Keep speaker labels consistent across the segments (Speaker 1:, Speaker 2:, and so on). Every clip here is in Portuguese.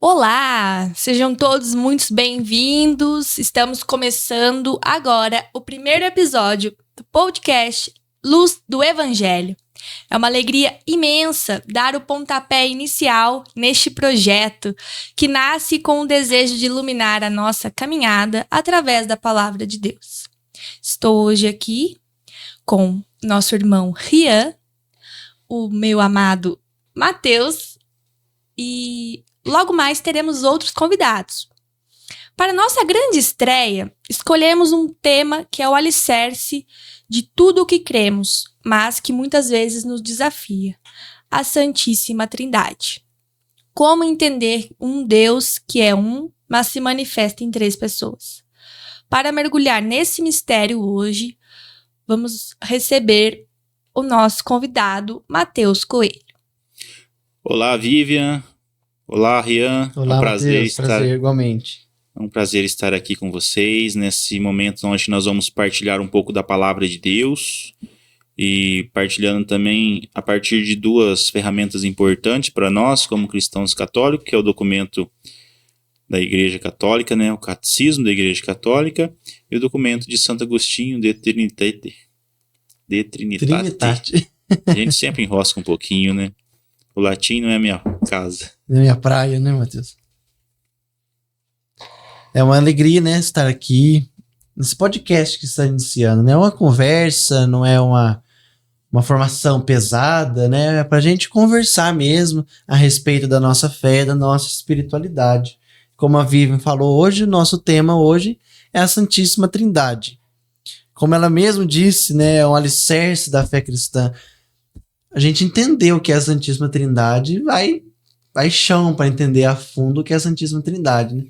Speaker 1: Olá, sejam todos muito bem-vindos. Estamos começando agora o primeiro episódio do podcast Luz do Evangelho. É uma alegria imensa dar o pontapé inicial neste projeto que nasce com o desejo de iluminar a nossa caminhada através da palavra de Deus. Estou hoje aqui com nosso irmão Rian, o meu amado Matheus e logo mais teremos outros convidados. Para nossa grande estreia, escolhemos um tema que é o alicerce de tudo o que cremos, mas que muitas vezes nos desafia: a Santíssima Trindade. Como entender um Deus que é um, mas se manifesta em três pessoas? Para mergulhar nesse mistério hoje, vamos receber o nosso convidado, Matheus Coelho.
Speaker 2: Olá, Vivian. Olá, Rian.
Speaker 3: Olá, Matheus. Prazer igualmente.
Speaker 2: É um prazer estar aqui com vocês nesse momento onde nós vamos partilhar um pouco da palavra de Deus e partilhando também a partir de duas ferramentas importantes para nós como cristãos católicos, que é o documento da Igreja Católica, né, o Catecismo da Igreja Católica, e o documento de Santo Agostinho de Trinitate. A gente sempre enrosca um pouquinho, né? O latim não é a minha casa.
Speaker 3: Não é a minha praia, né, Matheus? É uma alegria, né, estar aqui nesse podcast que está iniciando. Não é uma conversa, não é uma formação pesada, né? É pra gente conversar mesmo a respeito da nossa fé, da nossa espiritualidade. Como a Vivian falou hoje, o nosso tema hoje é a Santíssima Trindade. Como ela mesmo disse, né, é um alicerce da fé cristã. A gente entender o que é a Santíssima Trindade, vai chão para entender a fundo o que é a Santíssima Trindade, né?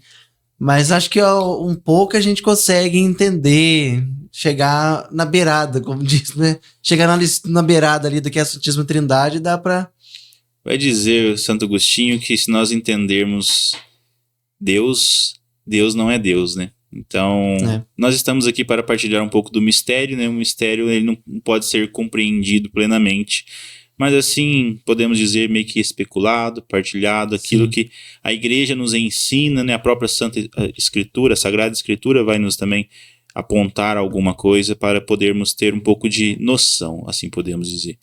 Speaker 3: Mas acho que um pouco a gente consegue entender, chegar na beirada, como diz, né? Chegar na beirada ali do que é a Santíssima Trindade, dá para...
Speaker 2: Vai dizer Santo Agostinho que se nós entendermos Deus, Deus não é Deus, né? Então, nós estamos aqui para partilhar um pouco do mistério, né? O mistério ele não pode ser compreendido plenamente, mas assim, podemos dizer meio que especulado, partilhado, aquilo que a igreja nos ensina, né? A própria Santa Escritura, a Sagrada Escritura vai nos também apontar alguma coisa para podermos ter um pouco de noção, assim podemos dizer.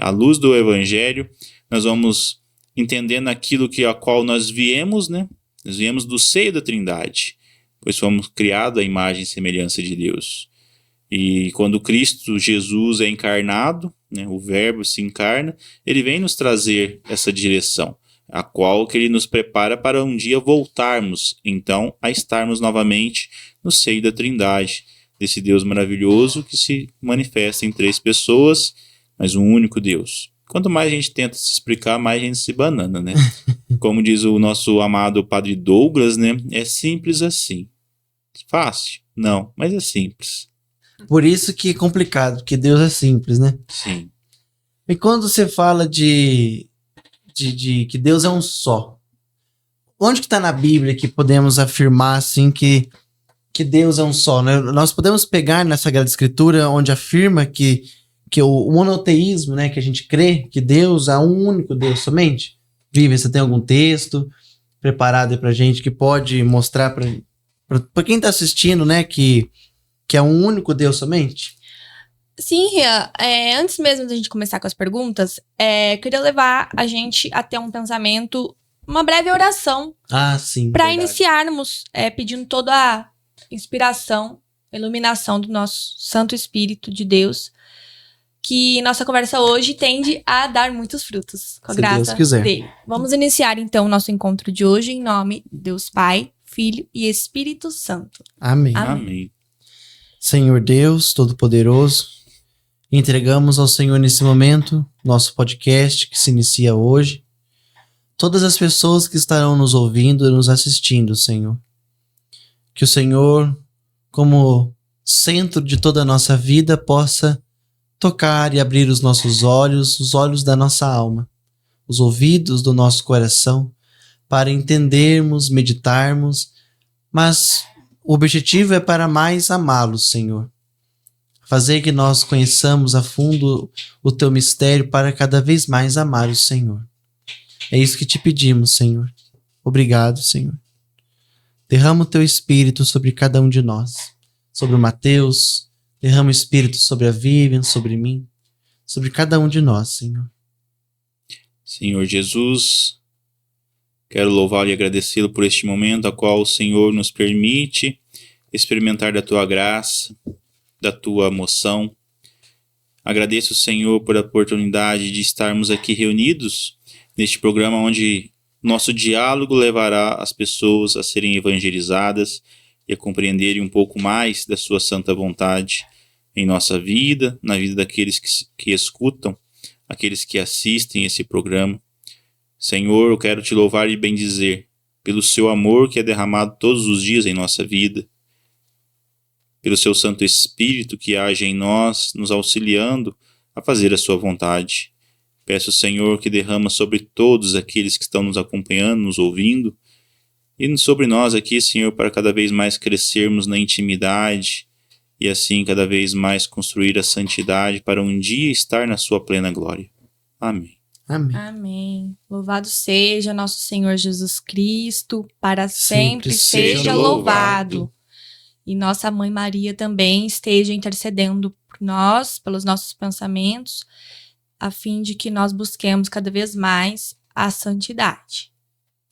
Speaker 2: À luz do Evangelho, nós vamos entendendo aquilo a qual nós viemos, né? Nós viemos do seio da Trindade, pois fomos criados à imagem e semelhança de Deus. E quando Cristo Jesus é encarnado, né, o Verbo se encarna, ele vem nos trazer essa direção, a qual que ele nos prepara para um dia voltarmos, então, a estarmos novamente no seio da Trindade, desse Deus maravilhoso que se manifesta em três pessoas, mas um único Deus. Quanto mais a gente tenta se explicar, mais a gente se banana, né? Como diz o nosso amado Padre Douglas, né? É simples assim. Fácil? Não, mas é simples.
Speaker 3: Por isso que é complicado, porque Deus é simples, né?
Speaker 2: Sim.
Speaker 3: E quando você fala de que Deus é um só, onde que está na Bíblia que podemos afirmar assim que Deus é um só, né? Nós podemos pegar na Sagrada Escritura onde afirma que o monoteísmo, né, que a gente crê que Deus é um único Deus somente. Vivian, você tem algum texto preparado aí pra gente que pode mostrar pra quem tá assistindo, né, que é um único Deus somente?
Speaker 1: Sim, Rian. Antes mesmo da gente começar com as perguntas, queria levar a gente a ter um pensamento, uma breve oração.
Speaker 3: Sim.
Speaker 1: Para iniciarmos, pedindo toda a inspiração, iluminação do nosso Santo Espírito de Deus, que nossa conversa hoje tende a dar muitos frutos, com a graça dele. Vamos iniciar então o nosso encontro de hoje em nome de Deus Pai, Filho e Espírito Santo.
Speaker 3: Amém.
Speaker 2: Amém.
Speaker 3: Senhor Deus Todo-Poderoso, entregamos ao Senhor nesse momento nosso podcast que se inicia hoje. Todas as pessoas que estarão nos ouvindo e nos assistindo, Senhor. Que o Senhor, como centro de toda a nossa vida, possa tocar e abrir os nossos olhos, os olhos da nossa alma, os ouvidos do nosso coração, para entendermos, meditarmos, mas o objetivo é para mais amá-lo, Senhor. Fazer que nós conheçamos a fundo o Teu mistério para cada vez mais amar o Senhor. É isso que te pedimos, Senhor. Obrigado, Senhor. Derrama o teu Espírito sobre cada um de nós. Sobre o Mateus. Derrama o Espírito sobre a Vivian, sobre mim. Sobre cada um de nós, Senhor.
Speaker 2: Senhor Jesus, quero louvá-lo e agradecê-lo por este momento a qual o Senhor nos permite experimentar da tua graça, da tua moção. Agradeço, Senhor, por a oportunidade de estarmos aqui reunidos neste programa onde nosso diálogo levará as pessoas a serem evangelizadas e a compreenderem um pouco mais da sua santa vontade em nossa vida, na vida daqueles que escutam, aqueles que assistem esse programa. Senhor, eu quero te louvar e bendizer pelo seu amor que é derramado todos os dias em nossa vida, pelo seu Santo Espírito que age em nós, nos auxiliando a fazer a sua vontade. Peço, Senhor, que derrama sobre todos aqueles que estão nos acompanhando, nos ouvindo, e sobre nós aqui, Senhor, para cada vez mais crescermos na intimidade e assim cada vez mais construir a santidade para um dia estar na sua plena glória. Amém.
Speaker 3: Amém.
Speaker 1: Amém. Louvado seja nosso Senhor Jesus Cristo, para sempre seja
Speaker 2: louvado.
Speaker 1: louvado. E nossa Mãe Maria também esteja intercedendo por nós, pelos nossos pensamentos, a fim de que nós busquemos cada vez mais a santidade.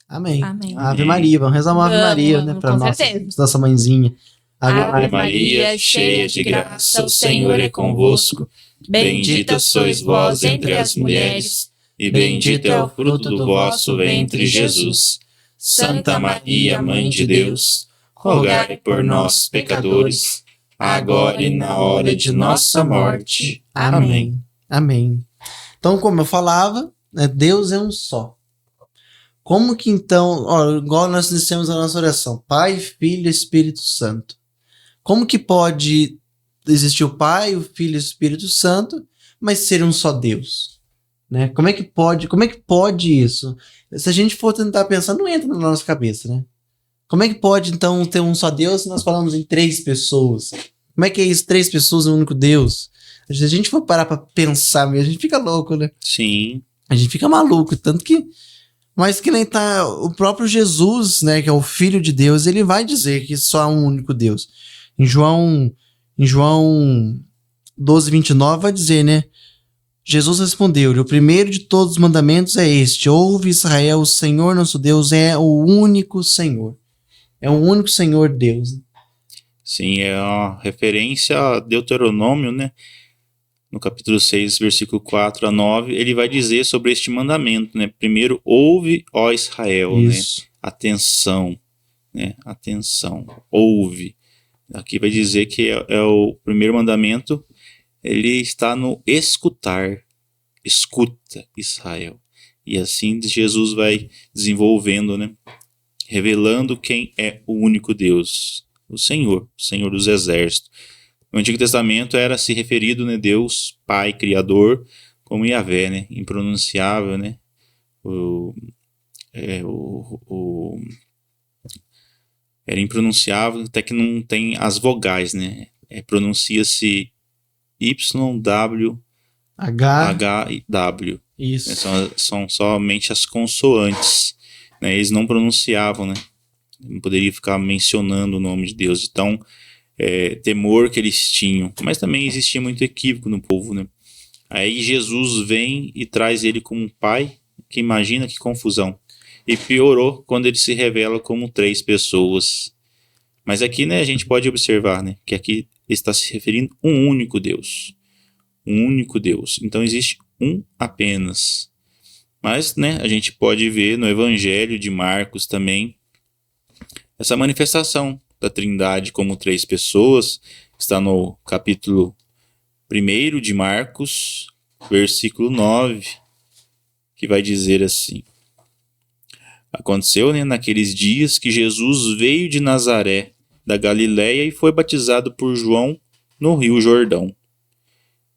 Speaker 3: Amém.
Speaker 1: Amém.
Speaker 3: Ave Maria, vamos rezar uma Ave Maria, né, para nossa mãezinha.
Speaker 1: Ave Maria, cheia de graça, o Senhor é convosco. Bendita sois vós entre as mulheres,
Speaker 2: e bendito é o fruto do vosso ventre, Jesus. Santa Maria, Mãe de Deus, rogai por nós, pecadores, agora e na hora de nossa morte.
Speaker 3: Amém. Amém. Então, como eu falava, né, Deus é um só. Como que então, igual nós dissemos a nossa oração, Pai, Filho e Espírito Santo. Como que pode existir o Pai, o Filho e o Espírito Santo, mas ser um só Deus? Né? Como é que pode isso? Se a gente for tentar pensar, não entra na nossa cabeça, né? Como é que pode, então, ter um só Deus se nós falamos em 3 pessoas? Como é que é isso? 3 pessoas e um único Deus? Se a gente for parar pra pensar mesmo, a gente fica louco, né?
Speaker 2: Sim.
Speaker 3: A gente fica maluco, tanto que... Mas que nem tá... O próprio Jesus, né, que é o Filho de Deus, ele vai dizer que só há um único Deus. Em João 12, 29, vai dizer, né? Jesus respondeu-lhe, o primeiro de todos os mandamentos é este, ouve Israel, o Senhor nosso Deus é o único Senhor. É o único Senhor Deus.
Speaker 2: Sim, é uma referência a Deuteronômio, né? No capítulo 6, versículo 4 a 9, ele vai dizer sobre este mandamento, né? Primeiro, ouve, ó Israel,
Speaker 3: Isso.
Speaker 2: né? Atenção, né? Atenção, ouve. Aqui vai dizer que é o primeiro mandamento, ele está no escutar. Escuta, Israel. E assim Jesus vai desenvolvendo, né? Revelando quem é o único Deus, o Senhor dos exércitos. No Antigo Testamento era se referido, né, Deus, Pai, Criador, como Yahvé, né, impronunciável, né, era impronunciável até que não tem as vogais, né, pronuncia-se Y, W, H e W.
Speaker 3: Isso.
Speaker 2: São somente as consoantes, né, eles não pronunciavam, né, não poderia ficar mencionando o nome de Deus, então temor que eles tinham, mas também existia muito equívoco no povo, né? Aí Jesus vem e traz ele como pai, que imagina que confusão. E piorou quando ele se revela como 3 pessoas. Mas aqui, né, a gente pode observar, né, que aqui está se referindo a um único Deus. Um único Deus. Então existe um apenas. Mas, né, a gente pode ver no Evangelho de Marcos também essa manifestação da Trindade como 3 pessoas, está no capítulo 1 de Marcos, versículo 9, que vai dizer assim: Aconteceu, né, naqueles dias que Jesus veio de Nazaré, da Galiléia, e foi batizado por João no rio Jordão.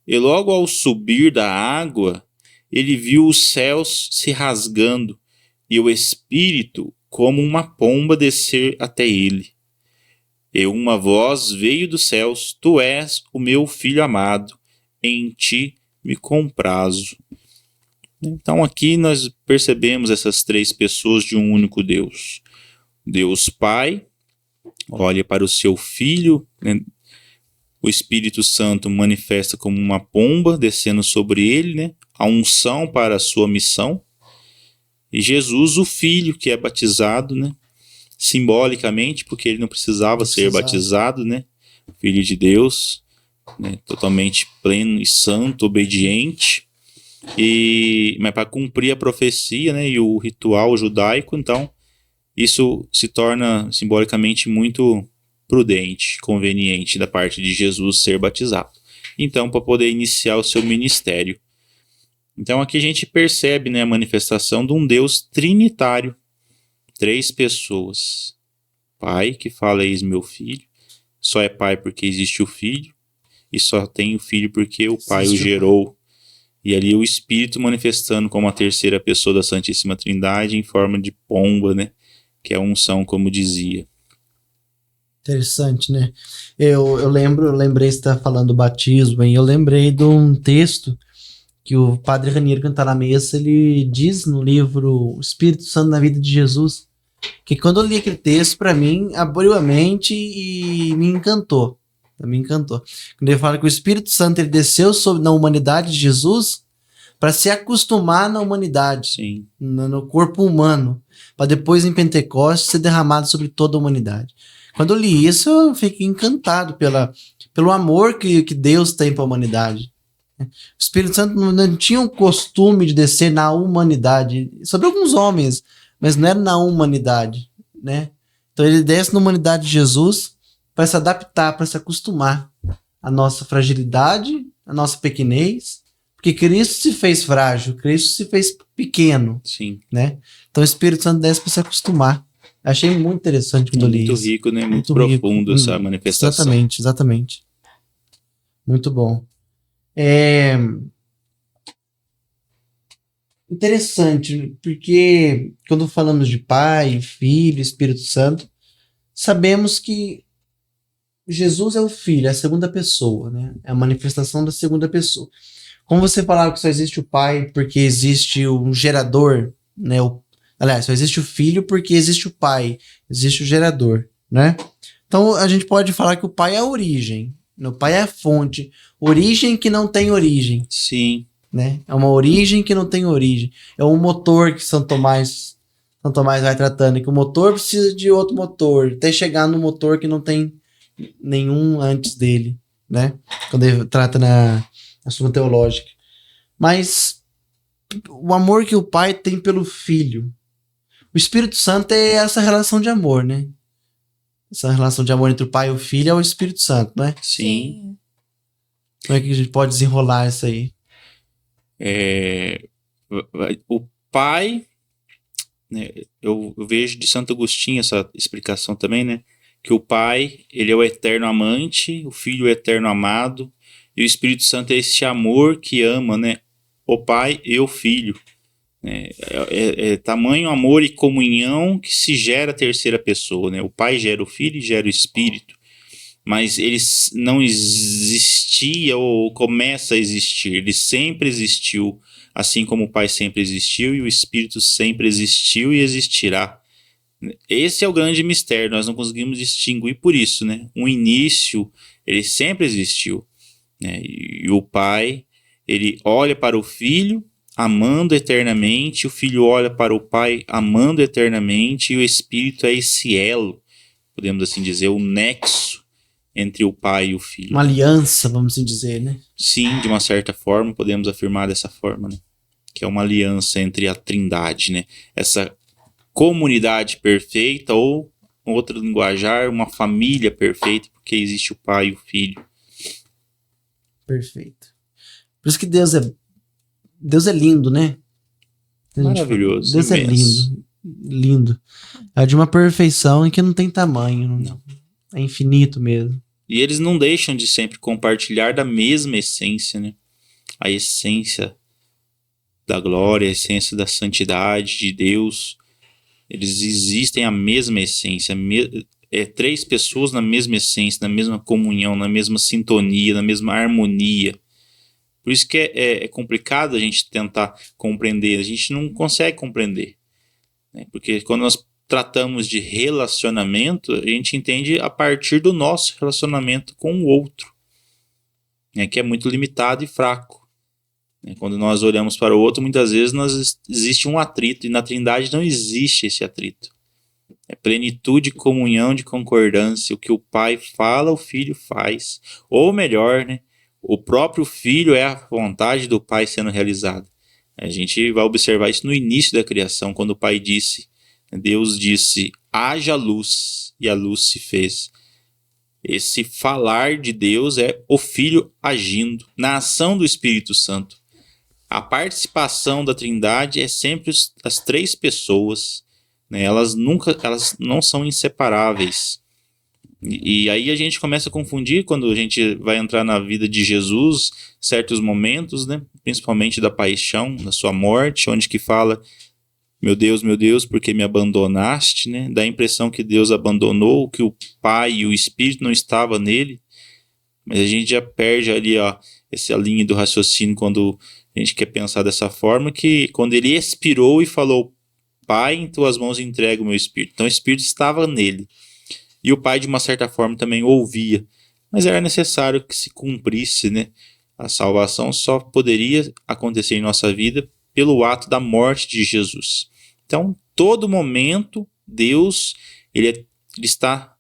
Speaker 2: E logo ao subir da água, ele viu os céus se rasgando e o Espírito como uma pomba descer até ele. E uma voz veio dos céus: Tu és o meu filho amado, em ti me comprazo. Então aqui nós percebemos essas 3 pessoas de um único Deus. Deus Pai olha para o seu Filho, né? O Espírito Santo manifesta como uma pomba descendo sobre ele, né? A unção para a sua missão. E Jesus, o Filho, que é batizado, né? Simbolicamente, porque ele não precisava ser batizado, né? Filho de Deus, né? Totalmente pleno e santo, obediente. Mas para cumprir a profecia, né? E o ritual judaico, então, isso se torna simbolicamente muito prudente, conveniente da parte de Jesus ser batizado. Então, para poder iniciar o seu ministério. Então, aqui a gente percebe, né, a manifestação de um Deus trinitário. 3 pessoas. Pai, que fala, eis meu filho. Só é pai porque existe o filho. E só tem o filho porque o pai o gerou. E ali o Espírito manifestando como a 3ª pessoa da Santíssima Trindade em forma de pomba, né? Que é a unção, como dizia.
Speaker 3: Interessante, né? Eu lembrei, você está falando do batismo, e eu lembrei de um texto que o Padre Raniero Cantalamessa, ele diz no livro O Espírito Santo na Vida de Jesus, que quando eu li aquele texto, para mim, abriu a mente e me encantou. Quando ele fala que o Espírito Santo ele desceu na humanidade de Jesus para se acostumar na humanidade,
Speaker 2: sim,
Speaker 3: no corpo humano, para depois em Pentecostes ser derramado sobre toda a humanidade. Quando eu li isso, eu fiquei encantado pelo amor que Deus tem para a humanidade. O Espírito Santo não tinha um costume de descer na humanidade, sobre alguns homens, mas não era na humanidade, né? Então ele desce na humanidade de Jesus para se adaptar, para se acostumar à nossa fragilidade, à nossa pequenez, porque Cristo se fez frágil, Cristo se fez pequeno,
Speaker 2: sim,
Speaker 3: né? Então o Espírito Santo desce para se acostumar. Achei muito interessante quando eu li isso.
Speaker 2: Muito rico, né? Muito profundo essa manifestação.
Speaker 3: Exatamente. Muito bom. Interessante, porque quando falamos de Pai, Filho, Espírito Santo, sabemos que Jesus é o Filho, é a 2ª pessoa, né? É a manifestação da 2ª pessoa. Como você falava que só existe o Pai porque existe um gerador, né? Aliás, só existe o Filho porque existe o Pai, existe o gerador, né? Então a gente pode falar que o Pai é a origem, o Pai é a fonte, origem que não tem origem.
Speaker 2: Sim.
Speaker 3: Né? É uma origem que não tem origem. É um motor que São Tomás vai tratando, que o motor precisa de outro motor, até chegar no motor que não tem nenhum antes dele, né? Quando ele trata na Suma Teológica. Mas o amor que o Pai tem pelo Filho. O Espírito Santo é essa relação de amor, né? Essa relação de amor entre o Pai e o Filho é o Espírito Santo, né?
Speaker 2: Sim.
Speaker 3: Como é que a gente pode desenrolar isso aí?
Speaker 2: O Pai, né, eu vejo de Santo Agostinho essa explicação também, né? Que o Pai, ele é o eterno amante, o Filho é o eterno amado, e o Espírito Santo é esse amor que ama, né? O Pai e o Filho. É tamanho amor e comunhão que se gera a 3ª pessoa, né? O Pai gera o Filho e gera o Espírito, mas ele não existia ou começa a existir, ele sempre existiu, assim como o Pai sempre existiu e o Espírito sempre existiu e existirá. Esse é o grande mistério, nós não conseguimos distinguir por isso, né? Um início, ele sempre existiu, né? E o Pai, ele olha para o Filho amando eternamente, o Filho olha para o Pai amando eternamente, e o Espírito é esse elo, podemos assim dizer, o nexo entre o Pai e o Filho.
Speaker 3: Uma aliança, vamos assim dizer, né?
Speaker 2: Sim, de uma certa forma, podemos afirmar dessa forma, né? Que é uma aliança entre a Trindade, né? Essa comunidade perfeita, ou, outro linguajar, uma família perfeita, porque existe o Pai e o Filho.
Speaker 3: Perfeito. Por isso que Deus é lindo, né?
Speaker 2: Maravilhoso.
Speaker 3: Deus imenso. É lindo. É de uma perfeição em que não tem tamanho. Não. É infinito mesmo.
Speaker 2: E eles não deixam de sempre compartilhar da mesma essência, né? A essência da glória, a essência da santidade de Deus. Eles existem a mesma essência. 3 pessoas na mesma essência, na mesma comunhão, na mesma sintonia, na mesma harmonia. Por isso que é complicado a gente tentar compreender, a gente não consegue compreender, né? Porque quando nós tratamos de relacionamento, a gente entende a partir do nosso relacionamento com o outro, né? Que é muito limitado e fraco. Quando nós olhamos para o outro, muitas vezes existe um atrito, e na Trindade não existe esse atrito. É plenitude, comunhão de concordância. O que o Pai fala, o Filho faz. Ou melhor, né? O próprio Filho é a vontade do Pai sendo realizada. A gente vai observar isso no início da criação, quando o Pai disse, Deus disse, haja luz, e a luz se fez. Esse falar de Deus é o Filho agindo na ação do Espírito Santo. A participação da Trindade é sempre as três pessoas, né? Elas não são inseparáveis. E aí a gente começa a confundir quando a gente vai entrar na vida de Jesus, certos momentos, né? Principalmente da paixão, da sua morte, onde que fala, meu Deus, por que me abandonaste, né? Dá a impressão que Deus abandonou, que o Pai e o Espírito não estavam nele. Mas a gente já perde ali, essa linha do raciocínio quando a gente quer pensar dessa forma, que quando ele expirou e falou, Pai, em tuas mãos entrego o meu Espírito. Então o Espírito estava nele. E o Pai, de uma certa forma, também ouvia. Mas era necessário que se cumprisse, né? A salvação só poderia acontecer em nossa vida pelo ato da morte de Jesus. Então, todo momento, Deus ele está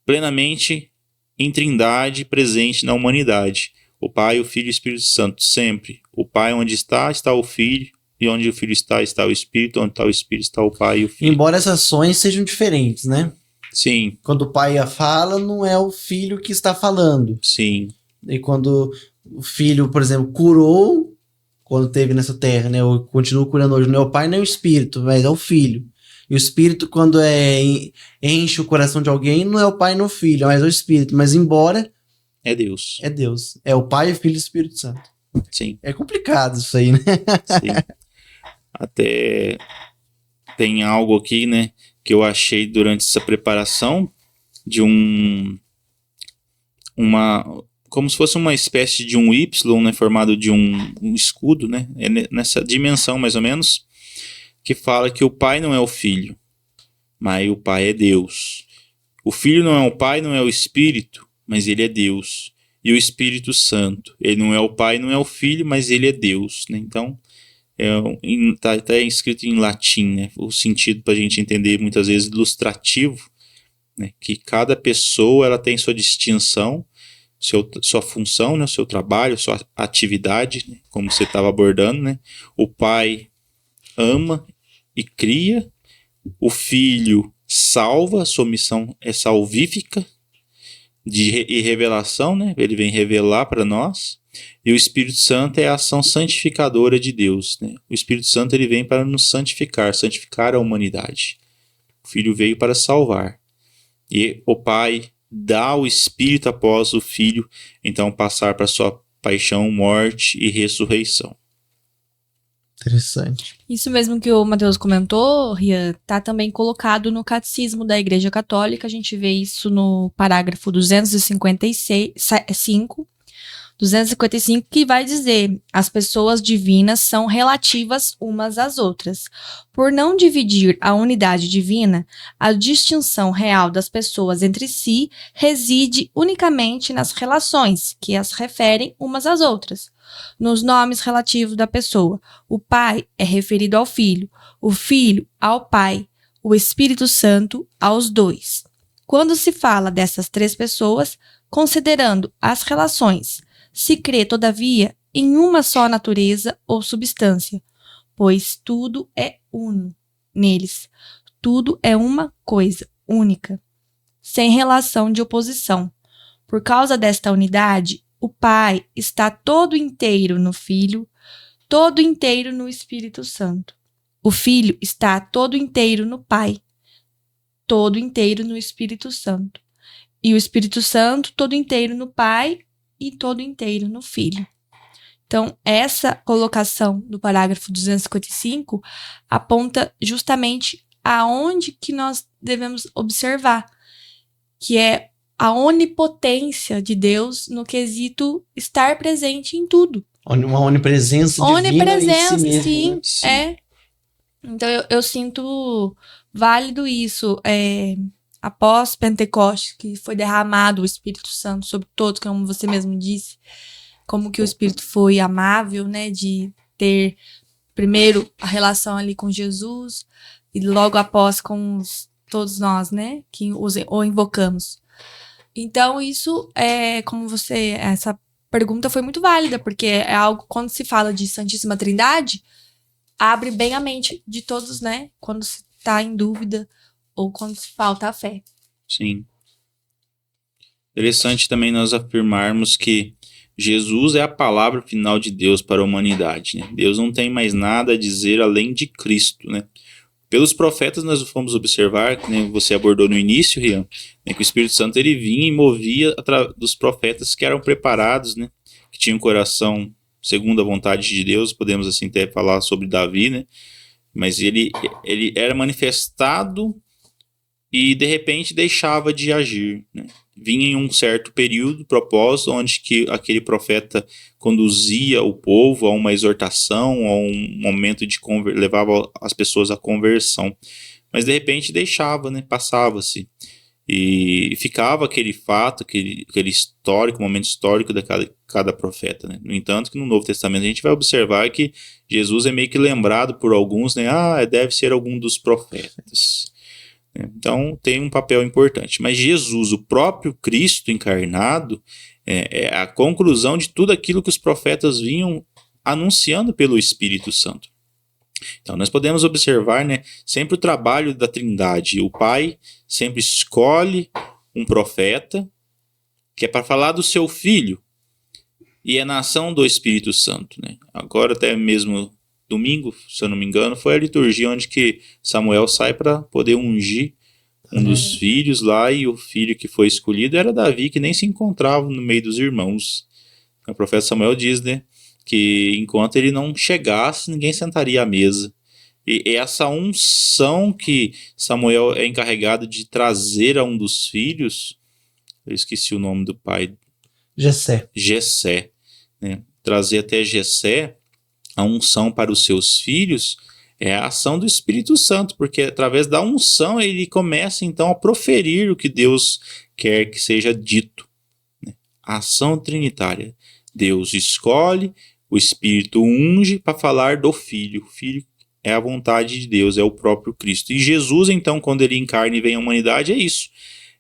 Speaker 2: plenamente em Trindade, presente na humanidade. O Pai, o Filho e o Espírito Santo, sempre. O Pai onde está o Filho, e onde o Filho está o Espírito, onde está o Espírito, está o Pai e o Filho.
Speaker 3: Embora essas ações sejam diferentes, né?
Speaker 2: Sim.
Speaker 3: Quando o Pai fala, não é o Filho que está falando.
Speaker 2: Sim.
Speaker 3: E quando o Filho, por exemplo, curou, quando esteve nessa terra, né? Ou continua curando hoje, não é o Pai nem o Espírito, mas é o Filho. E o Espírito, quando enche o coração de alguém, não é o Pai nem o Filho, mas é o Espírito. Mas embora...
Speaker 2: É Deus.
Speaker 3: É Deus. É o Pai, o Filho e o Espírito Santo.
Speaker 2: Sim.
Speaker 3: É complicado isso aí, né?
Speaker 2: Sim. Até tem algo aqui, né, que eu achei durante essa preparação de como se fosse uma espécie de um Y, né, formado de um escudo, né, é nessa dimensão mais ou menos, que fala que o Pai não é o Filho, mas o Pai é Deus. O Filho não é o Pai, não é o Espírito, mas ele é Deus. E o Espírito Santo, ele não é o Pai, não é o Filho, mas ele é Deus, né? Então, tá escrito em latim, né? O sentido para a gente entender muitas vezes ilustrativo, né? Que cada pessoa ela tem sua distinção, sua função, né? Seu trabalho, sua atividade, né? Como você estava abordando, né? O Pai ama e cria, o Filho salva, sua missão é salvífica e revelação, né? Ele vem revelar para nós. E o Espírito Santo é a ação santificadora de Deus, né? O Espírito Santo ele vem para nos santificar a humanidade. O Filho veio para salvar. E o Pai dá o Espírito após o Filho, então passar para sua paixão, morte e ressurreição.
Speaker 3: Interessante.
Speaker 1: Isso mesmo que o Matheus comentou, Rian, tá também colocado no Catecismo da Igreja Católica. A gente vê isso no parágrafo 255, que vai dizer: as pessoas divinas são relativas umas às outras. Por não dividir a unidade divina, a distinção real das pessoas entre si reside unicamente nas relações que as referem umas às outras. Nos nomes relativos da pessoa, o Pai é referido ao Filho, o Filho ao Pai, o Espírito Santo aos dois. Quando se fala dessas três pessoas, considerando as relações, se crê, todavia, em uma só natureza ou substância, pois tudo é uno neles. Tudo é uma coisa única, sem relação de oposição. Por causa desta unidade, o Pai está todo inteiro no Filho, todo inteiro no Espírito Santo. O Filho está todo inteiro no Pai, todo inteiro no Espírito Santo. E o Espírito Santo todo inteiro no Pai e todo inteiro no Filho. Então, essa colocação do parágrafo 255 aponta justamente aonde que nós devemos observar, que é a onipotência de Deus no quesito estar presente em tudo.
Speaker 3: Uma onipresença divina em si mesmo,
Speaker 1: sim,
Speaker 3: né?
Speaker 2: Sim.
Speaker 1: é. Então eu sinto válido isso. Após Pentecostes, que foi derramado o Espírito Santo sobre todos, como você mesmo disse, como que o Espírito foi amável, né, de ter primeiro a relação ali com Jesus e logo após com todos nós, né, que o invocamos. Então isso essa pergunta foi muito válida, porque é algo, quando se fala de Santíssima Trindade, abre bem a mente de todos, né, quando se está em dúvida ou quando se falta a fé.
Speaker 2: Sim. Interessante também nós afirmarmos que Jesus é a palavra final de Deus para a humanidade, né? Deus não tem mais nada a dizer além de Cristo, né? Pelos profetas nós fomos observar, né, você abordou no início, Rian, né, que o Espírito Santo ele vinha e movia dos profetas que eram preparados, né, que tinham coração segundo a vontade de Deus, podemos assim até falar sobre Davi, né? Mas ele era manifestado e de repente deixava de agir, né? Vinha em um certo período, propósito, onde que aquele profeta conduzia o povo a uma exortação, a um momento de levava as pessoas à conversão. Mas de repente deixava, né? Passava-se. E ficava aquele fato, aquele histórico, momento histórico de cada profeta, né? No entanto, que no Novo Testamento a gente vai observar que Jesus é meio que lembrado por alguns, né? Deve ser algum dos profetas. Então tem um papel importante. Mas Jesus, o próprio Cristo encarnado, é a conclusão de tudo aquilo que os profetas vinham anunciando pelo Espírito Santo. Então nós podemos observar, né, sempre o trabalho da Trindade. O Pai sempre escolhe um profeta que é para falar do seu Filho, e é na ação do Espírito Santo, né? Agora até mesmo domingo, se eu não me engano, foi a liturgia onde que Samuel sai para poder ungir um dos filhos lá, e o filho que foi escolhido era Davi, que nem se encontrava no meio dos irmãos. O profeta Samuel diz, né, que enquanto ele não chegasse, ninguém sentaria à mesa. E essa unção que Samuel é encarregado de trazer a um dos filhos, eu esqueci o nome do pai. Jessé, né? Trazer até Jessé a unção para os seus filhos é a ação do Espírito Santo, porque através da unção ele começa então a proferir o que Deus quer que seja dito, né? A ação trinitária. Deus escolhe, o Espírito unge para falar do Filho. O Filho é a vontade de Deus, é o próprio Cristo. E Jesus, então, quando ele encarna e vem à humanidade, é isso.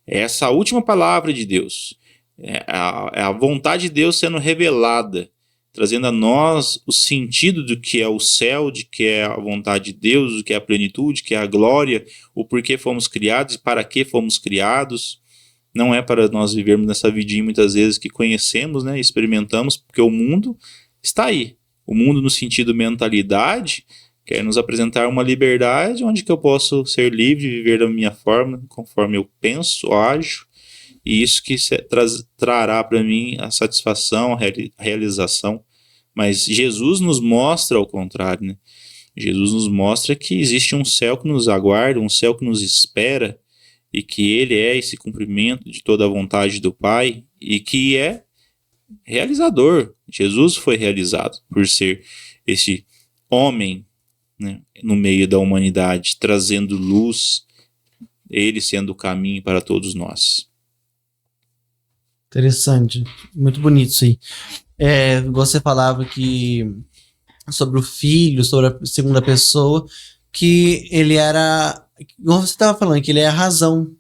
Speaker 2: É essa última palavra de Deus. É a vontade de Deus sendo revelada, trazendo a nós o sentido do que é o céu, de que é a vontade de Deus, do que é a plenitude, que é a glória, o porquê fomos criados e para que fomos criados. Não é para nós vivermos nessa vidinha muitas vezes que conhecemos, né, experimentamos, porque o mundo está aí. O mundo, no sentido mentalidade, quer nos apresentar uma liberdade onde que eu posso ser livre, viver da minha forma, conforme eu penso, ajo, e isso que trará para mim a satisfação, a realização. Mas Jesus nos mostra ao contrário, né? Jesus nos mostra que existe um céu que nos aguarda, um céu que nos espera, e que ele é esse cumprimento de toda a vontade do Pai, e que é realizador. Jesus foi realizado por ser esse homem, né, no meio da humanidade, trazendo luz, ele sendo o caminho para todos nós.
Speaker 3: Interessante, muito bonito isso aí. Você falava que sobre o filho, sobre a segunda pessoa, que ele era, como você estava falando, que ele é a razão.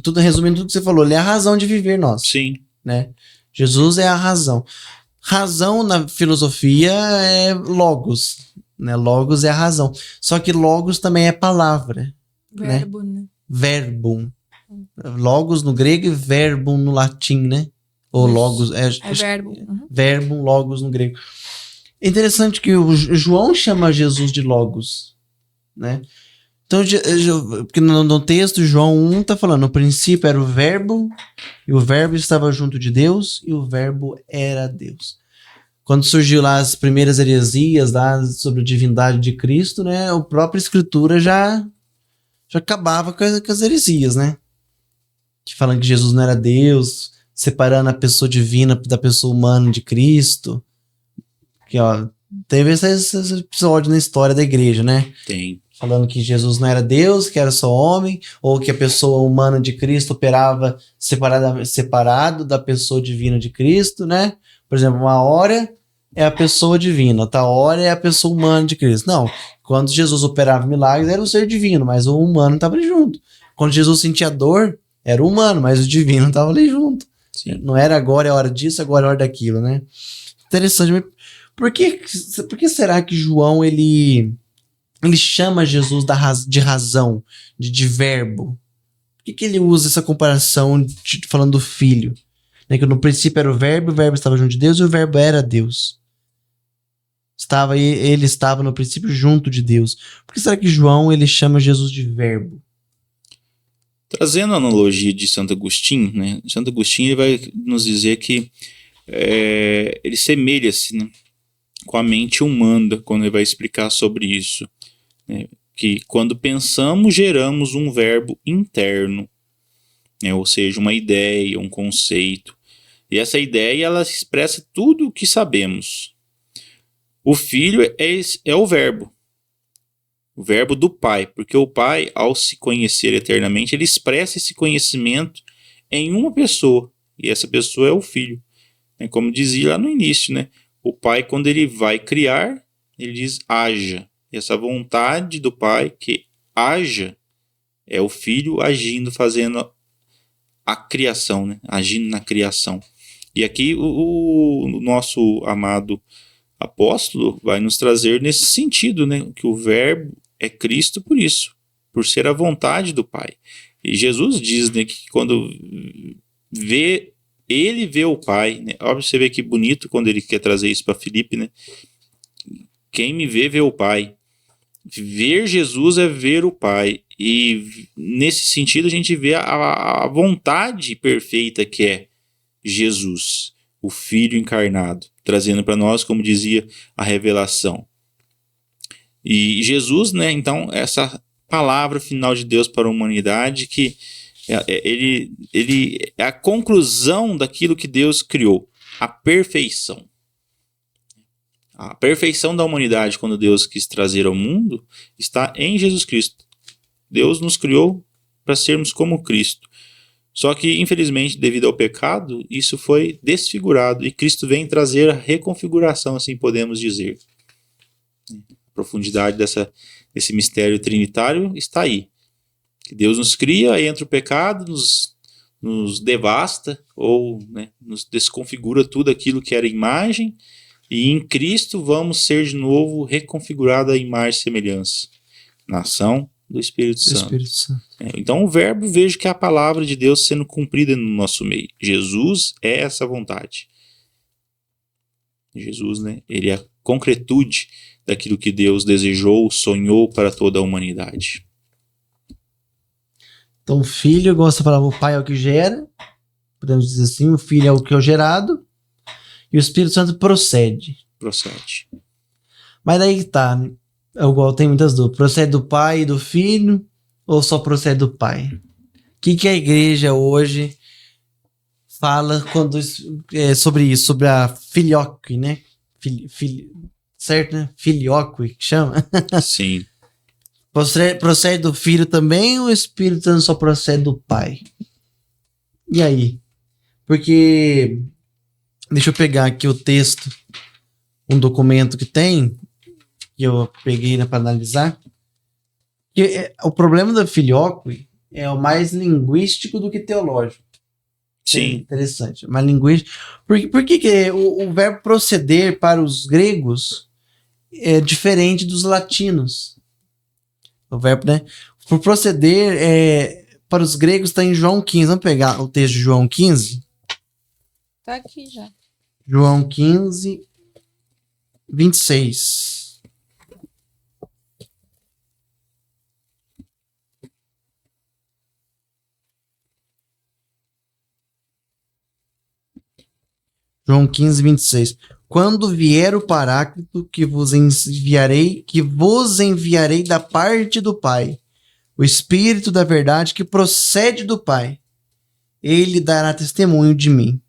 Speaker 3: Tudo resumindo tudo que você falou, ele é a razão de viver nós.
Speaker 2: Sim.
Speaker 3: Né? Jesus é a razão. Razão na filosofia é logos, né? Logos é a razão. Só que logos também é palavra.
Speaker 1: Verbo, né?
Speaker 3: Verbum. Logos no grego e verbum no latim, né? Ou logos. É
Speaker 1: verbo.
Speaker 3: Verbum, logos no grego. É interessante que o João chama Jesus de logos, né? Então, porque no texto, João 1 está falando, no princípio era o verbo, e o verbo estava junto de Deus, e o verbo era Deus. Quando surgiu lá as primeiras heresias lá sobre a divindade de Cristo, né? A própria Escritura já acabava com as heresias, né? Falando que Jesus não era Deus, separando a pessoa divina da pessoa humana de Cristo, Que, ó, teve esse episódio na história da igreja, né?
Speaker 2: Tem.
Speaker 3: Falando que Jesus não era Deus, que era só homem, ou que a pessoa humana de Cristo operava separado da pessoa divina de Cristo, né? Por exemplo, uma hora é a pessoa divina, outra hora é a pessoa humana de Cristo. Não, quando Jesus operava milagres, era o ser divino, mas o humano estava ali junto. Quando Jesus sentia dor, era o humano, mas o divino estava ali junto.
Speaker 2: Sim.
Speaker 3: Não era agora é hora disso, agora é hora daquilo, né? Interessante, mas por que será que João, ele chama Jesus de razão, de verbo? Por que ele usa essa comparação falando do filho? Né, que no princípio era o verbo estava junto de Deus e o verbo era Deus. Ele estava no princípio junto de Deus. Por que será que João ele chama Jesus de verbo?
Speaker 2: Trazendo a analogia de Santo Agostinho, né? Santo Agostinho ele vai nos dizer que ele semelha-se, né, com a mente humana quando ele vai explicar sobre isso. Né? Que quando pensamos, geramos um verbo interno, né? Ou seja, uma ideia, um conceito. E essa ideia ela expressa tudo o que sabemos. O filho é o verbo do pai, porque o pai, ao se conhecer eternamente, ele expressa esse conhecimento em uma pessoa, e essa pessoa é o filho. Como dizia lá no início, né? O pai, quando ele vai criar, ele diz haja. E essa vontade do pai que haja é o filho agindo, fazendo a criação, né? Agindo na criação. E aqui o nosso amado apóstolo vai nos trazer nesse sentido, né? Que o verbo é Cristo por isso, por ser a vontade do Pai. E Jesus diz, né, que quando ele vê o Pai, né? Óbvio, você vê que bonito quando ele quer trazer isso para Filipe, né? Quem me vê o Pai. Ver Jesus é ver o Pai. E nesse sentido a gente vê a vontade perfeita que é Jesus, o Filho encarnado, trazendo para nós, como dizia a revelação. E Jesus, né, então, essa palavra final de Deus para a humanidade, que ele é a conclusão daquilo que Deus criou, a perfeição. A perfeição da humanidade, quando Deus quis trazer ao mundo, está em Jesus Cristo. Deus nos criou para sermos como Cristo. Só que, infelizmente, devido ao pecado, isso foi desfigurado. E Cristo vem trazer a reconfiguração, assim podemos dizer. A profundidade desse mistério trinitário está aí. Deus nos cria, aí entra o pecado, nos devasta, ou, né, nos desconfigura tudo aquilo que era imagem. E em Cristo vamos ser de novo reconfigurados à imagem e semelhança. Na ação do Espírito Santo. Então o verbo, vejo que é a palavra de Deus sendo cumprida no nosso meio. Jesus é essa vontade. Jesus, né, ele é a concretude daquilo que Deus desejou, sonhou para toda a humanidade.
Speaker 3: Então o filho, igual você falava, o pai é o que gera, podemos dizer assim, o filho é o que é o gerado, e o Espírito Santo procede. Mas daí tá, igual tem muitas dúvidas, procede do pai e do filho, ou só procede do pai? O que a igreja hoje fala sobre isso, sobre a filioque, né? Certo, né? Filioque, que chama?
Speaker 2: Sim.
Speaker 3: Procede do filho também, ou o Espírito Santo só procede do pai? E aí? Porque, deixa eu pegar aqui o texto, um documento que tem, que eu peguei para analisar. O problema da filioque é o mais linguístico do que teológico.
Speaker 2: Sim.
Speaker 3: É interessante. Mais linguístico. Por que o verbo proceder para os gregos é diferente dos latinos? O verbo, né? Por proceder, para os gregos está em João 15. Vamos pegar o texto de João 15?
Speaker 1: Tá aqui já.
Speaker 3: João 15, 26. João 15, 26. Quando vier o Paráclito que vos enviarei da parte do Pai, o Espírito da verdade que procede do Pai, ele dará testemunho de mim.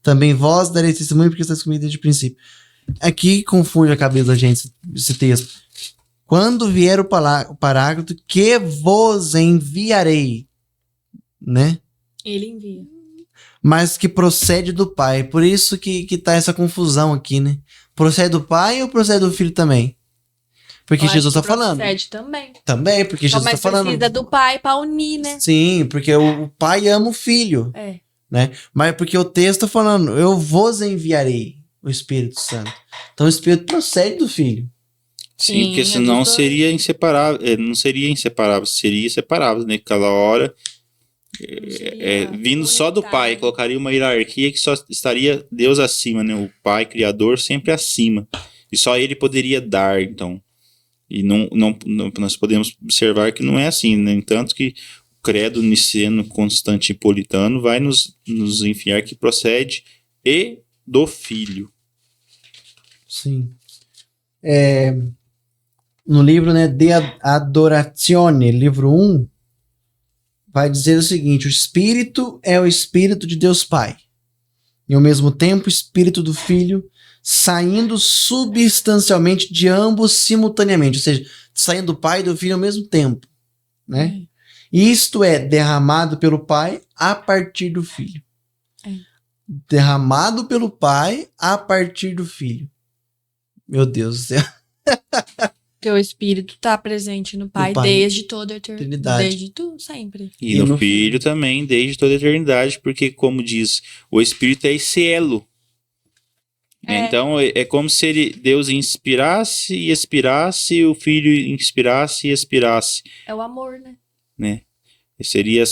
Speaker 3: Também vós dareis testemunho porque estáis comigo desde o princípio. Aqui confunde a cabeça da gente esse texto. Quando vier o Paráclito, que vos enviarei, né?
Speaker 1: Ele envia.
Speaker 3: Mas que procede do Pai. Por isso que tá essa confusão aqui, né? Procede do Pai ou procede do Filho também? Porque Jesus tá falando.
Speaker 1: Procede também.
Speaker 3: Também, porque Jesus tá falando.
Speaker 1: Mas precisa do Pai pra unir, né?
Speaker 3: Sim, porque o Pai ama o Filho.
Speaker 1: É.
Speaker 3: Né? Mas porque o texto tá falando, eu vos enviarei o Espírito Santo. Então o Espírito procede do Filho.
Speaker 2: Sim, porque senão seria inseparável. Não seria inseparável, seria separável, né? Cada hora, vindo só do Pai, colocaria uma hierarquia que só estaria Deus acima, né? O Pai, Criador, sempre acima. E só Ele poderia dar, então. E não, nós podemos observar que não é assim, né? Entanto que o credo niceno-constantinopolitano vai nos enfiar que procede e do Filho.
Speaker 3: Sim. No livro, né, De Adoratione, livro 1, vai dizer o seguinte: o Espírito é o Espírito de Deus Pai, e ao mesmo tempo o Espírito do Filho, saindo substancialmente de ambos simultaneamente, ou seja, saindo do Pai e do Filho ao mesmo tempo, né? Isto é derramado pelo Pai a partir do Filho. Derramado pelo Pai a partir do Filho. Meu Deus do céu.
Speaker 1: Porque o Espírito está presente no Pai desde toda a eternidade. Desde tudo, sempre.
Speaker 2: E no Filho também, desde toda a eternidade, porque, como diz, o Espírito é esse elo. Então, é como se Deus inspirasse e expirasse, o Filho inspirasse e expirasse.
Speaker 1: É o amor, né?
Speaker 2: Seria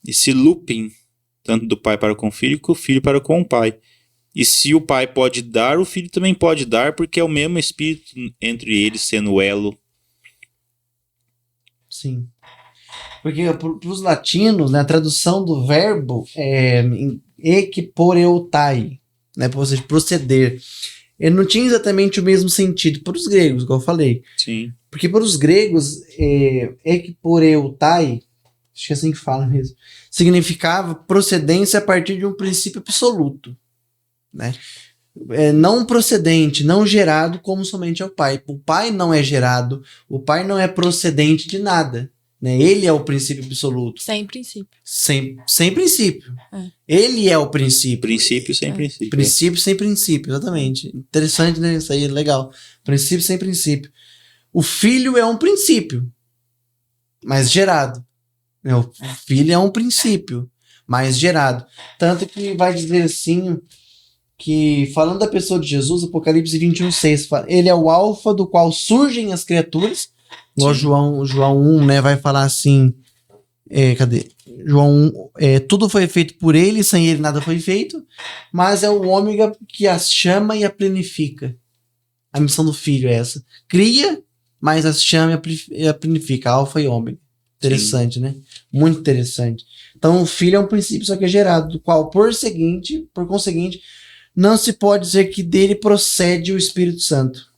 Speaker 2: esse looping, tanto do Pai para com o Filho, que o Filho para com o Pai. E se o Pai pode dar, o Filho também pode dar, porque é o mesmo Espírito entre eles, sendo o elo.
Speaker 3: Sim. Porque para os latinos, né, a tradução do verbo é equiporeutai, né, ou seja, proceder. Ele não tinha exatamente o mesmo sentido para os gregos, igual eu falei.
Speaker 2: Sim.
Speaker 3: Porque para os gregos, equiporeutai, acho que é assim que fala mesmo, significava procedência a partir de um princípio absoluto. Né? Não procedente, não gerado como somente é o Pai. O Pai não é gerado, o Pai não é procedente de nada. Né? Ele é o princípio absoluto.
Speaker 1: Sem princípio.
Speaker 3: Sem princípio. Ele é o princípio.
Speaker 2: Princípio sem princípio.
Speaker 3: Princípio sem princípio, exatamente. Interessante, né? Isso aí é legal. Princípio sem princípio. O Filho é um princípio, mas gerado. O Filho é um princípio, mas gerado. Tanto que vai dizer assim, que falando da pessoa de Jesus, Apocalipse 21:6, ele é o alfa do qual surgem as criaturas. Igual João 1, né, vai falar assim, João 1, tudo foi feito por ele, sem ele nada foi feito, mas é o ômega que as chama e a plenifica. A missão do Filho é essa. Cria, mas as chama e a plenifica, alfa e ômega. Interessante, sim, né? Muito interessante. Então o Filho é um princípio, só que é gerado, do qual, por conseguinte, não se pode dizer que dele procede o Espírito Santo.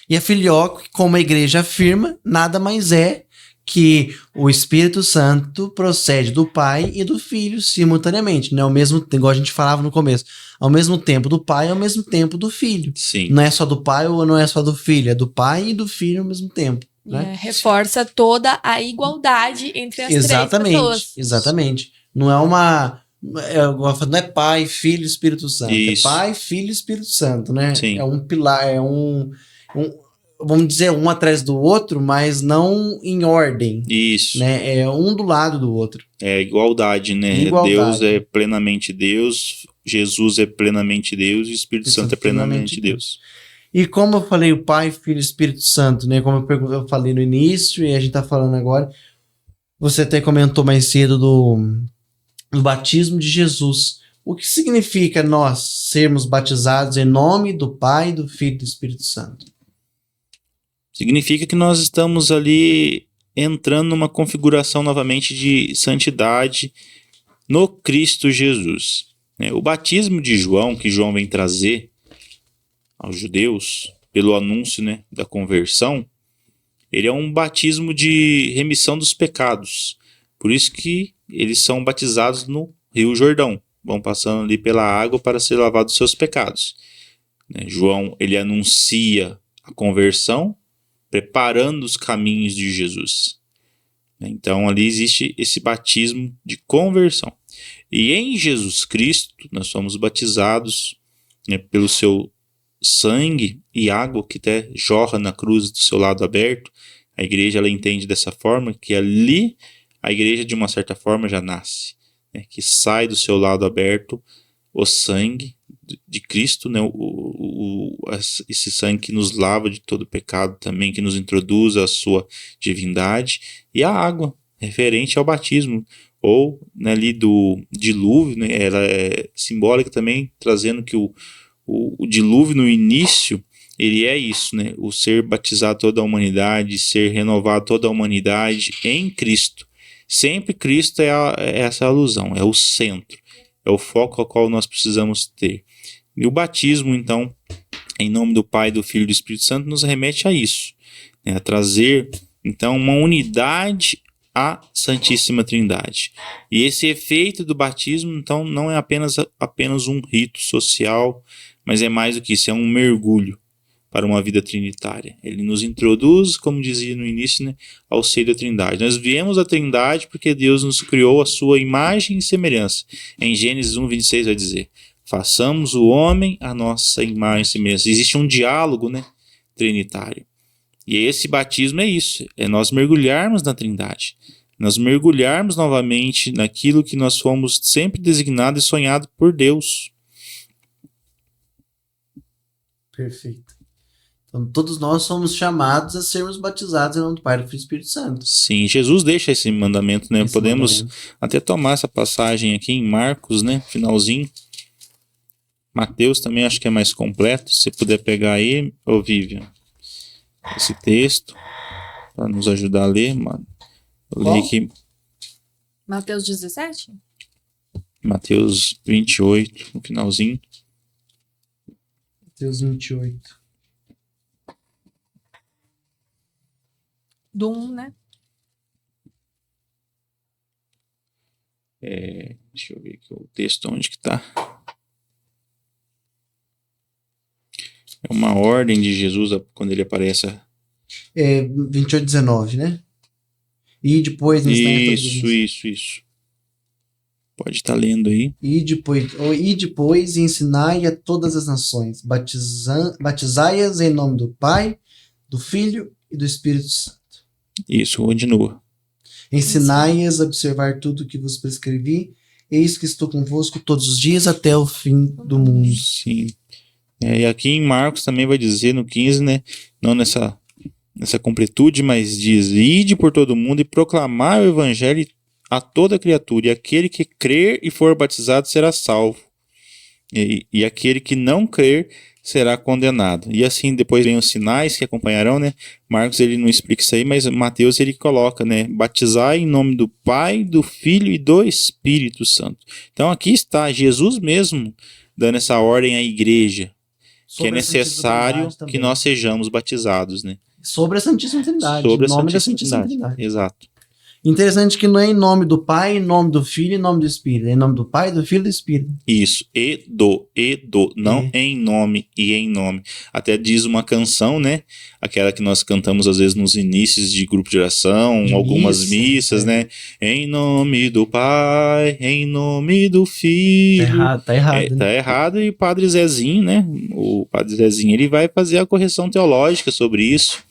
Speaker 3: E a filioque, como a igreja afirma, nada mais é que o Espírito Santo procede do Pai e do Filho simultaneamente, né? Ao mesmo tempo, igual a gente falava no começo, ao mesmo tempo do Pai e ao mesmo tempo do Filho.
Speaker 2: Sim.
Speaker 3: Não é só do Pai ou não é só do Filho, é do Pai e do Filho ao mesmo tempo. Né?
Speaker 1: Reforça toda a igualdade entre as três pessoas.
Speaker 3: Exatamente. Não é uma... não é Pai, Filho e Espírito Santo.
Speaker 2: Isso.
Speaker 3: É Pai, Filho e Espírito Santo, né?
Speaker 2: Sim.
Speaker 3: É um pilar, vamos dizer, um atrás do outro, mas não em ordem.
Speaker 2: Isso.
Speaker 3: Né? É um do lado do outro.
Speaker 2: É igualdade, né?
Speaker 3: Igualdade.
Speaker 2: Deus é plenamente Deus, Jesus é plenamente Deus e o Espírito Santo é plenamente Deus.
Speaker 3: E como eu falei, o Pai, Filho e Espírito Santo, né? Como eu falei no início e a gente tá falando agora, você até comentou mais cedo do batismo de Jesus. O que significa nós sermos batizados em nome do Pai, do Filho e do Espírito Santo?
Speaker 2: Significa que nós estamos ali entrando numa configuração novamente de santidade no Cristo Jesus. O batismo de João, que João vem trazer aos judeus, pelo anúncio, né, da conversão, ele é um batismo de remissão dos pecados. Por isso que eles são batizados no Rio Jordão. Vão passando ali pela água para ser lavados dos seus pecados. né? João, ele anuncia a conversão, preparando os caminhos de Jesus. Então, ali existe esse batismo de conversão. E em Jesus Cristo, nós somos batizados, né, pelo seu sangue e água que até jorra na cruz do seu lado aberto. A igreja, ela entende dessa forma, que ali a igreja, de uma certa forma, já nasce, né, que sai do seu lado aberto o sangue de Cristo, né, esse sangue que nos lava de todo pecado também, que nos introduz à sua divindade, e a água, referente ao batismo, ou, né, ali do dilúvio, né, ela é simbólica também, trazendo que o dilúvio no início, ele é isso, né, o ser batizado toda a humanidade, ser renovado toda a humanidade em Cristo. Sempre Cristo é essa alusão, é o centro, é o foco ao qual nós precisamos ter. E o batismo, então, em nome do Pai, do Filho e do Espírito Santo, nos remete a isso, né, a trazer, então, uma unidade à Santíssima Trindade. E esse efeito do batismo, então, não é apenas um rito social, mas é mais do que isso, é um mergulho para uma vida trinitária. Ele nos introduz, como dizia no início, né, ao seio da Trindade. Nós viemos a Trindade porque Deus nos criou a sua imagem e semelhança. Em Gênesis 1:26 vai dizer: façamos o homem a nossa imagem e semelhança. Existe um diálogo, né, trinitário. E esse batismo é isso, é nós mergulharmos na Trindade. Nós mergulharmos novamente naquilo que nós fomos sempre designados e sonhados por Deus.
Speaker 3: Perfeito. Então, todos nós somos chamados a sermos batizados em nome do Pai, do Filho e do Espírito Santo.
Speaker 2: Sim, Jesus deixa esse mandamento, né? Podemos até tomar essa passagem aqui em Marcos, né? Finalzinho. Mateus também acho que é mais completo. Se você puder pegar aí, ô Vivian, esse texto, para nos ajudar a ler, mano. Eu leio aqui.
Speaker 1: Mateus 17?
Speaker 2: Mateus 28, no finalzinho.
Speaker 3: Mateus 28.
Speaker 1: Do 1, né?
Speaker 2: Deixa eu ver aqui o texto onde que tá. É uma ordem de Jesus quando ele aparece.
Speaker 3: 28:19, né? E depois...
Speaker 2: Isso. Pode estar lendo aí.
Speaker 3: E depois ensinai a todas as nações, batizai-as em nome do Pai, do Filho e do Espírito Santo.
Speaker 2: Isso, continua.
Speaker 3: Ensinai-as a observar tudo o que vos prescrevi, eis que estou convosco todos os dias até o fim do mundo.
Speaker 2: Sim. E aqui em Marcos também vai dizer no 15, né? Não nessa completude, mas diz: ide por todo mundo e proclamar o evangelho a toda criatura, e aquele que crer e for batizado será salvo, e aquele que não crer será condenado. E assim depois vem os sinais que acompanharão, né? Marcos ele não explica isso aí, mas Mateus ele coloca, né? Batizar em nome do Pai, do Filho e do Espírito Santo. Então aqui está Jesus mesmo dando essa ordem à igreja, que é necessário que nós sejamos batizados, né?
Speaker 3: Sobre a Santíssima Trindade.
Speaker 2: Sobre a
Speaker 3: nome
Speaker 2: Santíssima
Speaker 3: da Trindade.
Speaker 2: Exato.
Speaker 3: Interessante que não é em nome do Pai, em nome do Filho e em nome do Espírito. É em nome do Pai, do Filho e do Espírito.
Speaker 2: Isso. Não em nome e em nome. Até diz uma canção, né? Aquela que nós cantamos às vezes nos inícios de grupo de oração, algumas missas, né? Em nome do Pai, em nome do Filho.
Speaker 3: Tá errado.
Speaker 2: Tá errado, e o Padre Zezinho, né? O Padre Zezinho, ele vai fazer a correção teológica sobre isso,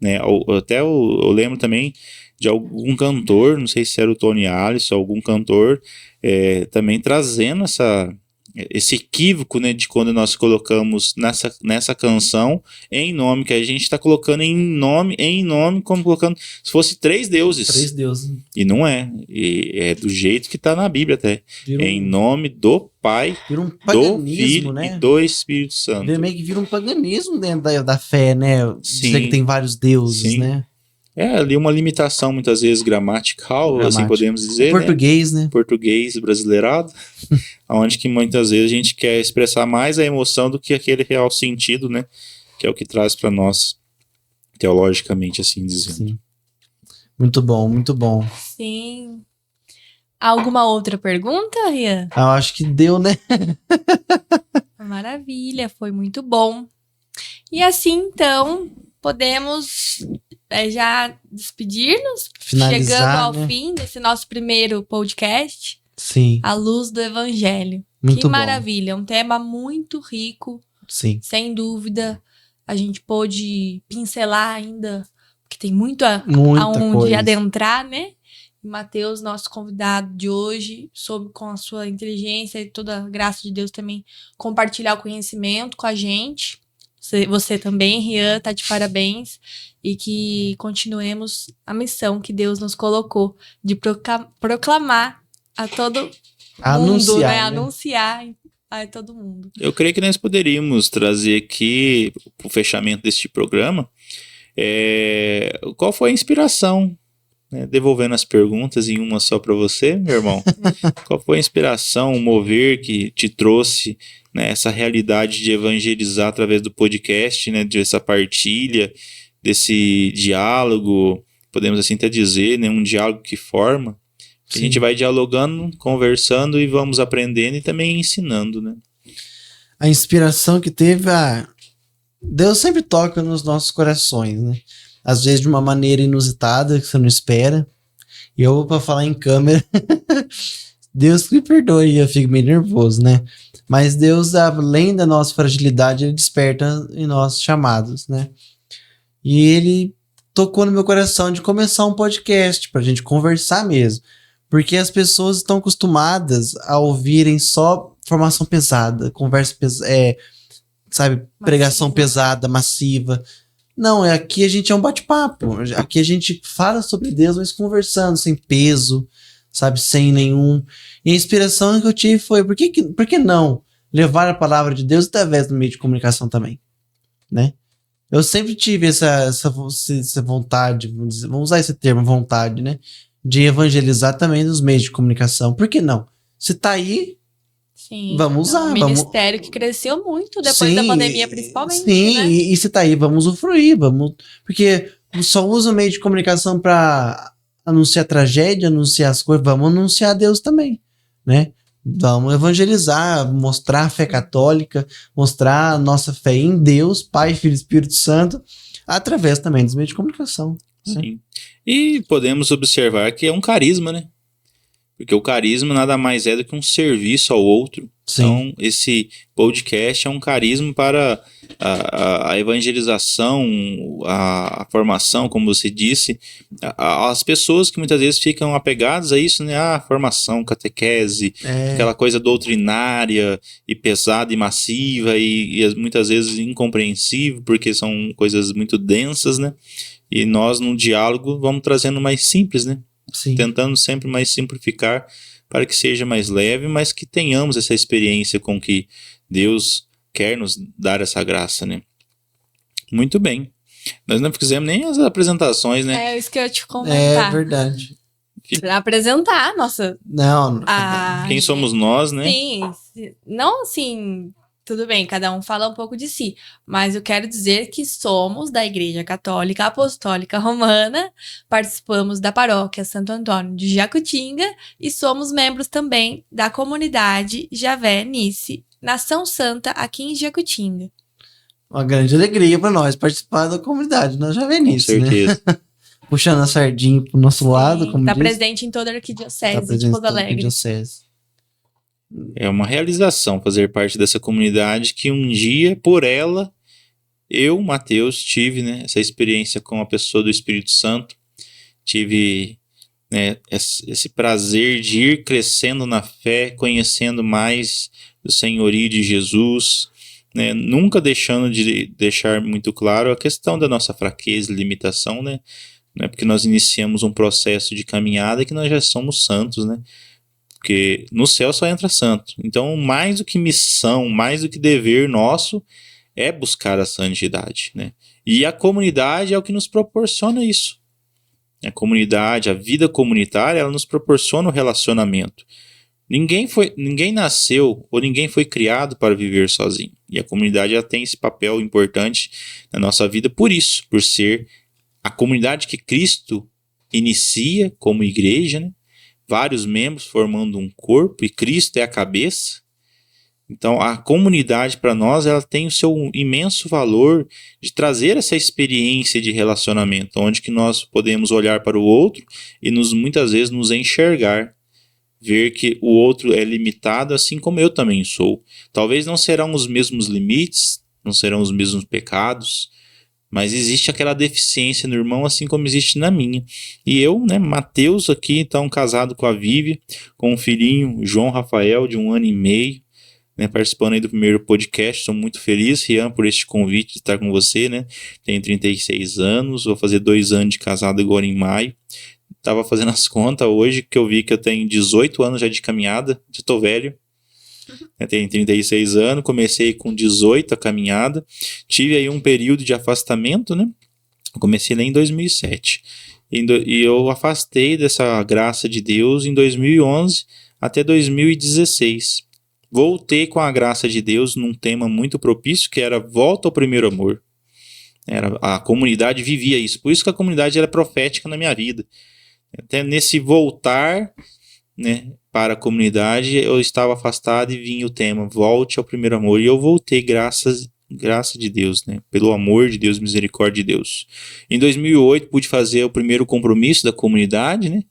Speaker 2: né? Eu lembro também de algum cantor, não sei se era o Tony Alisson, algum cantor, também trazendo esse equívoco, né, de quando nós colocamos nessa canção em nome, que a gente está colocando em nome, como colocando se fosse três deuses.
Speaker 3: Três deuses.
Speaker 2: E não é. E é do jeito que está na Bíblia até. Em nome do Pai, do Filho, né? E do Espírito Santo.
Speaker 3: Meio que vira um paganismo dentro da fé, né?
Speaker 2: Sim.
Speaker 3: Dizer que tem vários deuses,
Speaker 2: Sim.
Speaker 3: né?
Speaker 2: É ali uma limitação, muitas vezes, gramatical, assim podemos dizer,
Speaker 3: português, né?
Speaker 2: Português brasileirado, onde que muitas vezes a gente quer expressar mais a emoção do que aquele real sentido, né? Que é o que traz para nós, teologicamente, assim dizendo.
Speaker 3: Sim. Muito bom, muito bom.
Speaker 1: Sim. Alguma outra pergunta, Rian?
Speaker 3: Eu acho que deu, né?
Speaker 1: Maravilha, foi muito bom. E assim, então, podemos já despedir-nos, chegando ao fim desse nosso primeiro podcast.
Speaker 3: Sim.
Speaker 1: A luz do Evangelho.
Speaker 3: Muito
Speaker 1: que
Speaker 3: bom.
Speaker 1: maravilha, um tema muito rico.
Speaker 3: Sim.
Speaker 1: Sem dúvida, a gente pôde pincelar ainda, porque tem muita aonde
Speaker 3: coisa.
Speaker 1: adentrar, né? Mateus, nosso convidado de hoje, soube com a sua inteligência e toda a graça de Deus também compartilhar o conhecimento com a gente. Você também, Rian, tá de parabéns. E que continuemos a missão que Deus nos colocou de proclamar a todo mundo, né? Anunciar a todo mundo.
Speaker 2: Eu creio que nós poderíamos trazer aqui, para o fechamento deste programa, qual foi a inspiração? Devolvendo as perguntas em uma só para você, meu irmão. Qual foi a inspiração, o mover que te trouxe, né, essa realidade de evangelizar através do podcast, né, dessa partilha, desse diálogo, podemos assim até dizer, né, um diálogo que forma. A gente vai dialogando, conversando e vamos aprendendo e também ensinando, né?
Speaker 3: A inspiração que teve, Deus sempre toca nos nossos corações, né? Às vezes de uma maneira inusitada, que você não espera. E eu, pra falar em câmera, Deus me perdoe, eu fico meio nervoso, né? Mas Deus, além da nossa fragilidade, Ele desperta em nós chamados, né? E Ele tocou no meu coração de começar um podcast pra gente conversar mesmo. Porque as pessoas estão acostumadas a ouvirem só formação pesada, conversa sabe, pregação pesada, massiva. Não, aqui a gente é um bate-papo. Aqui a gente fala sobre Deus, mas conversando, sem peso, sabe, sem nenhum... E a inspiração que eu tive foi, por que não levar a palavra de Deus através do meio de comunicação também, né? Eu sempre tive essa vontade, vamos usar esse termo, vontade, né? De evangelizar também nos meios de comunicação. Por que não? Se tá aí,
Speaker 1: sim,
Speaker 3: vamos usar.
Speaker 1: Um ministério que cresceu muito depois da pandemia, principalmente. Sim, né?
Speaker 3: E se tá aí, vamos usufruir. Porque só usa o meio de comunicação para anunciar tragédia, anunciar as coisas. Vamos anunciar Deus também, né? Vamos evangelizar, mostrar a fé católica, mostrar a nossa fé em Deus, Pai, Filho e Espírito Santo, através também dos meios de comunicação.
Speaker 2: Sim. Né? E podemos observar que é um carisma, né? Porque o carisma nada mais é do que um serviço ao outro. Sim. Então, esse podcast é um carisma para a evangelização, a formação, como você disse, as pessoas que muitas vezes ficam apegadas a isso, né? Formação, catequese, aquela coisa doutrinária e pesada e massiva e muitas vezes incompreensível, porque são coisas muito densas, né? E nós, no diálogo, vamos trazendo mais simples, né? Sim. Tentando sempre mais simplificar para que seja mais leve, mas que tenhamos essa experiência com que Deus quer nos dar essa graça, né? Muito bem. Nós não fizemos nem as apresentações, né?
Speaker 1: É isso que eu ia te comentar.
Speaker 3: É verdade.
Speaker 1: Pra apresentar, nossa...
Speaker 3: Não.
Speaker 2: Quem somos nós, né?
Speaker 1: Sim. Não assim... Tudo bem, cada um fala um pouco de si, mas eu quero dizer que somos da Igreja Católica Apostólica Romana, participamos da paróquia Santo Antônio de Jacutinga e somos membros também da comunidade Javé Nice, Nação Santa, aqui em Jacutinga.
Speaker 3: Uma grande alegria para nós participar da comunidade na Javé Nice,
Speaker 2: com certeza.
Speaker 3: Né? Puxando a sardinha pro nosso lado, como
Speaker 1: tá
Speaker 3: diz.
Speaker 1: Presente em toda a arquidiocese de Pouso Alegre.
Speaker 2: É uma realização fazer parte dessa comunidade que um dia, por ela, eu, Mateus, tive, né, essa experiência com a pessoa do Espírito Santo. Tive, né, esse prazer de ir crescendo na fé, conhecendo mais do senhorio de Jesus, né, nunca deixando de deixar muito claro a questão da nossa fraqueza e limitação, né, porque nós iniciamos um processo de caminhada que nós já somos santos, né? Porque no céu só entra santo. Então, mais do que missão, mais do que dever nosso, é buscar a santidade, né? E a comunidade é o que nos proporciona isso. A comunidade, a vida comunitária, ela nos proporciona o relacionamento. Ninguém nasceu ou ninguém foi criado para viver sozinho. E a comunidade já tem esse papel importante na nossa vida por isso, por ser a comunidade que Cristo inicia como igreja, né? Vários membros formando um corpo, e Cristo é a cabeça, Então, a comunidade, para nós, ela tem o seu imenso valor de trazer essa experiência de relacionamento, onde que nós podemos olhar para o outro e muitas vezes nos enxergar, ver que o outro é limitado, assim como eu também sou. Talvez não serão os mesmos limites, não serão os mesmos pecados, mas existe aquela deficiência no irmão, assim como existe na minha. E eu, né, Mateus aqui, então, casado com a Vivi, com um filhinho, João Rafael, de 1 ano e meio, né, participando aí do primeiro podcast. Sou muito feliz, Rian, por este convite de estar com você, né? Tenho 36 anos, vou fazer 2 anos de casado agora em maio. Tava fazendo as contas hoje, que eu vi que eu tenho 18 anos já de caminhada, já tô velho. Eu tenho 36 anos, comecei com 18 a caminhada. Tive aí um período de afastamento, né? Eu comecei lá em 2007. E eu afastei dessa graça de Deus em 2011 até 2016. Voltei com a graça de Deus num tema muito propício, que era volta ao primeiro amor. A comunidade vivia isso. Por isso que a comunidade era profética na minha vida. Até nesse voltar, né, para a comunidade, eu estava afastado e vinha o tema volte ao primeiro amor. E eu voltei graça de Deus, né, pelo amor de Deus, misericórdia de Deus. Em 2008 pude fazer o primeiro compromisso da comunidade, né,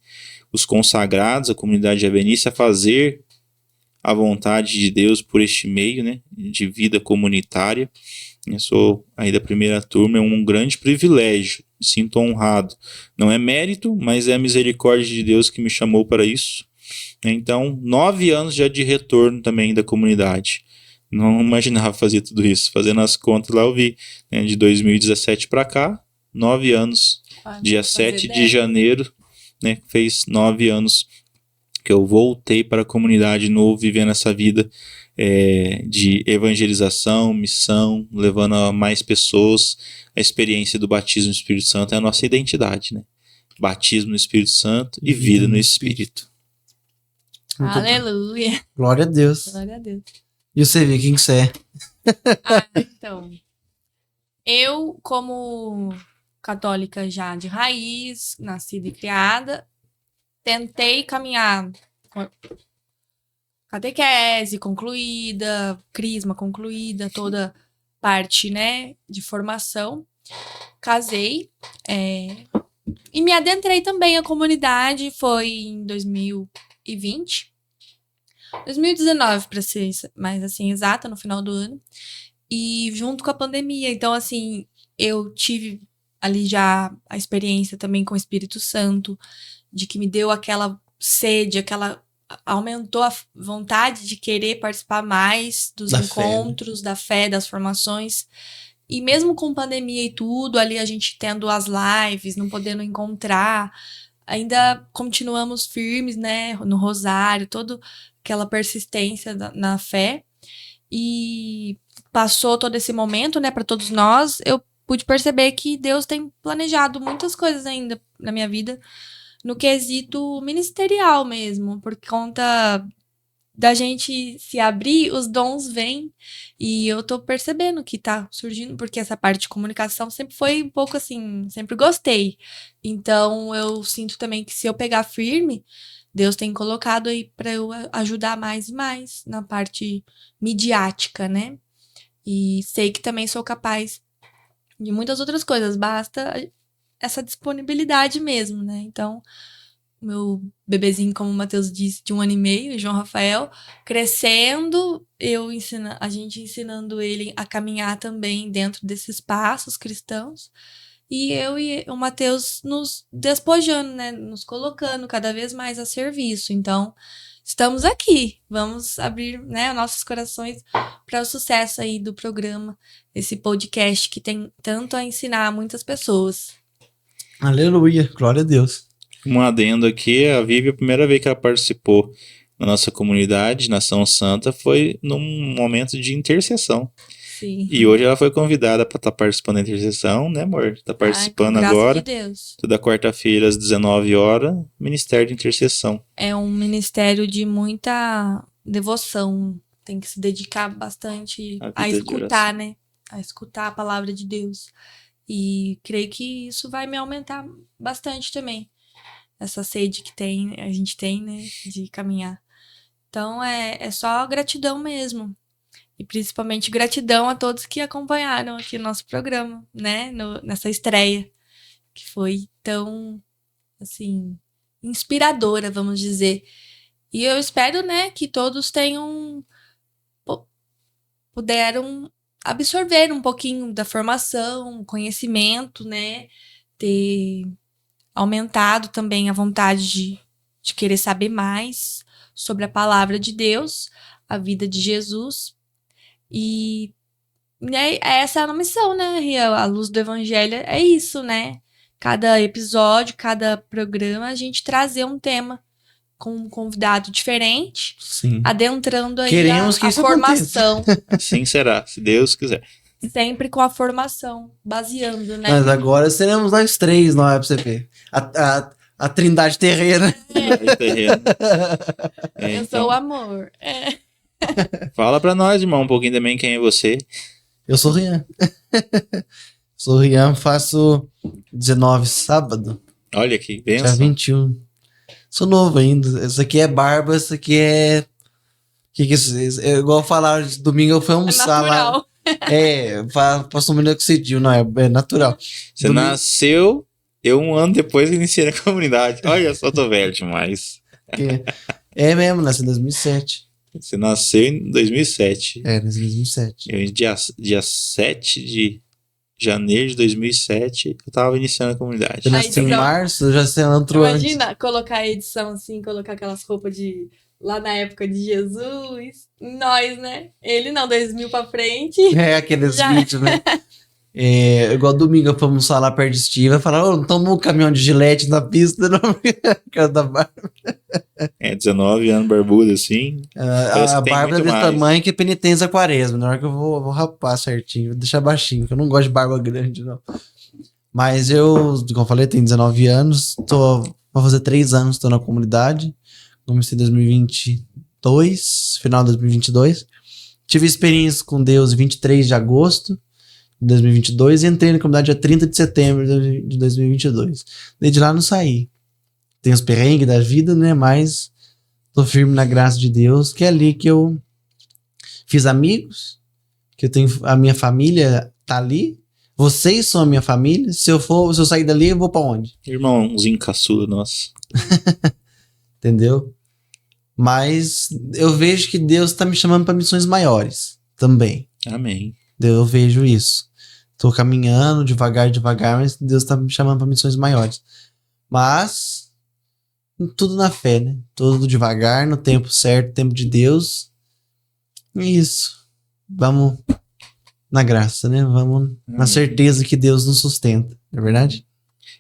Speaker 2: os consagrados, a comunidade de Avenícia, a fazer a vontade de Deus por este meio, né, de vida comunitária. Eu sou aí da primeira turma, é um grande privilégio, me sinto honrado. Não é mérito, mas é a misericórdia de Deus que me chamou para isso. Então, 9 anos já de retorno também da comunidade. Não imaginava fazer tudo isso. Fazendo as contas lá, eu vi, né, de 2017 para cá, 9 anos. Dia 7 de janeiro, né, fez 9 anos que eu voltei para a comunidade de novo, vivendo essa vida de evangelização, missão, levando a mais pessoas. A experiência do batismo no Espírito Santo é a nossa identidade, né? Batismo no Espírito Santo e vida no Espírito.
Speaker 1: Aleluia.
Speaker 3: Bom. Glória a Deus.
Speaker 1: Glória a Deus.
Speaker 3: E você vê quem que você é?
Speaker 1: Então, eu, como católica já de raiz, nascida e criada, tentei caminhar com catequese concluída, crisma concluída, toda parte, né, de formação. Casei e me adentrei também à comunidade, foi em 2020. 2019, para ser mais assim, exata, no final do ano. E junto com a pandemia. Então, assim, eu tive ali já a experiência também com o Espírito Santo, de que me deu aquela sede, aumentou a vontade de querer participar mais dos encontros, da fé, das formações. E mesmo com pandemia e tudo, ali a gente tendo as lives, não podendo encontrar, ainda continuamos firmes, né, no rosário, toda aquela persistência na fé. E passou todo esse momento, né, para todos nós, eu pude perceber que Deus tem planejado muitas coisas ainda na minha vida, no quesito ministerial mesmo, por conta da gente se abrir, os dons vêm, e eu tô percebendo que tá surgindo, porque essa parte de comunicação sempre foi um pouco assim, sempre gostei. Então, eu sinto também que se eu pegar firme, Deus tem colocado aí pra eu ajudar mais e mais na parte midiática, né? E sei que também sou capaz de muitas outras coisas, basta essa disponibilidade mesmo, né? Então, meu bebezinho, como o Mateus disse, de 1 ano e meio, João Rafael, crescendo, a gente ensinando ele a caminhar também dentro desses passos cristãos, e eu e o Mateus nos despojando, né, nos colocando cada vez mais a serviço. Então, estamos aqui, vamos abrir, né, nossos corações para o sucesso aí do programa, esse podcast que tem tanto a ensinar a muitas pessoas.
Speaker 3: Aleluia, glória a Deus.
Speaker 2: Um adendo aqui, a Vivi, a primeira vez que ela participou na nossa comunidade, Nação Santa, foi num momento de intercessão.
Speaker 1: Sim.
Speaker 2: E hoje ela foi convidada para estar participando da intercessão, né, amor? Está participando agora.
Speaker 1: Graças a Deus.
Speaker 2: Toda quarta-feira, às 19 horas, Ministério de Intercessão.
Speaker 1: É um ministério de muita devoção. Tem que se dedicar bastante a escutar, né? A escutar a palavra de Deus. E creio que isso vai me aumentar bastante também. Essa sede que a gente tem, né? De caminhar. Então, é só gratidão mesmo. E principalmente gratidão a todos que acompanharam aqui o nosso programa, né? Nessa estreia, que foi tão, assim, inspiradora, vamos dizer. E eu espero, né, que todos puderam absorver um pouquinho da formação, conhecimento, né? Ter aumentado também a vontade de querer saber mais sobre a palavra de Deus, a vida de Jesus. E né, essa é a missão, né, Ria? A luz do evangelho é isso, né? Cada episódio, cada programa, a gente trazer um tema com um convidado diferente,
Speaker 3: Sim.
Speaker 1: adentrando aí
Speaker 3: Queremos que
Speaker 1: a
Speaker 3: isso
Speaker 1: formação.
Speaker 2: Assim será, se Deus quiser.
Speaker 1: Sempre com a formação, baseando, né?
Speaker 3: Mas agora seremos nós 3 no FCP. A trindade terrena.
Speaker 1: Eu sou o amor.
Speaker 2: Fala pra nós, irmão, um pouquinho também quem é você.
Speaker 3: Eu sou o Rian. Sou o Rian, faço 19 sábado.
Speaker 2: Olha aqui, benção.
Speaker 3: Dia 21. Sou novo ainda. Isso aqui é barba, isso aqui é... Que isso? É igual falar, domingo eu fui almoçar lá. Passou um minoxidil, não, é natural.
Speaker 2: Você nasceu, eu 1 ano depois iniciei na comunidade. Olha só, tô velho demais.
Speaker 3: É mesmo, nasci em 2007.
Speaker 2: Você nasceu em 2007.
Speaker 3: Nasci em 2007.
Speaker 2: Eu, dia 7 de janeiro de 2007, eu tava iniciando a comunidade.
Speaker 3: Eu nasci em março, eu já sei outro ano.
Speaker 1: Imagina colocar a edição assim, colocar aquelas roupas de... Lá na época de Jesus, nós, né? Ele não, 2000 pra frente.
Speaker 3: Aqueles vídeos, né? Igual domingo eu fui almoçar lá perto de Estiva, falaram, não tomou um caminhão de Gillette na pista, não? Cara da barba.
Speaker 2: 19 anos barbudo, assim.
Speaker 3: A barba é desse tamanho que é penitência quaresma. Na hora que eu vou rapar certinho, vou deixar baixinho, que eu não gosto de barba grande, não. Mas eu, como eu falei, tenho 19 anos, vou fazer 3 anos, tô na comunidade. Comecei em 2022, final de 2022. Tive experiência com Deus 23 de agosto de 2022 e entrei na comunidade dia 30 de setembro de 2022. Desde lá não saí. Tem os perrengues da vida, né? Mas tô firme na graça de Deus, que é ali que eu fiz amigos, que eu tenho a minha família tá ali. Vocês são a minha família. Se eu sair dali, eu vou pra onde?
Speaker 2: Irmãozinho caçula, nossa.
Speaker 3: Entendeu? Mas eu vejo que Deus tá me chamando para missões maiores também.
Speaker 2: Amém.
Speaker 3: Eu vejo isso. Tô caminhando devagar, mas Deus tá me chamando para missões maiores. Mas tudo na fé, né? Tudo devagar, no tempo certo, tempo de Deus. É isso. Vamos na graça, né? Vamos na certeza que Deus nos sustenta. Não é verdade?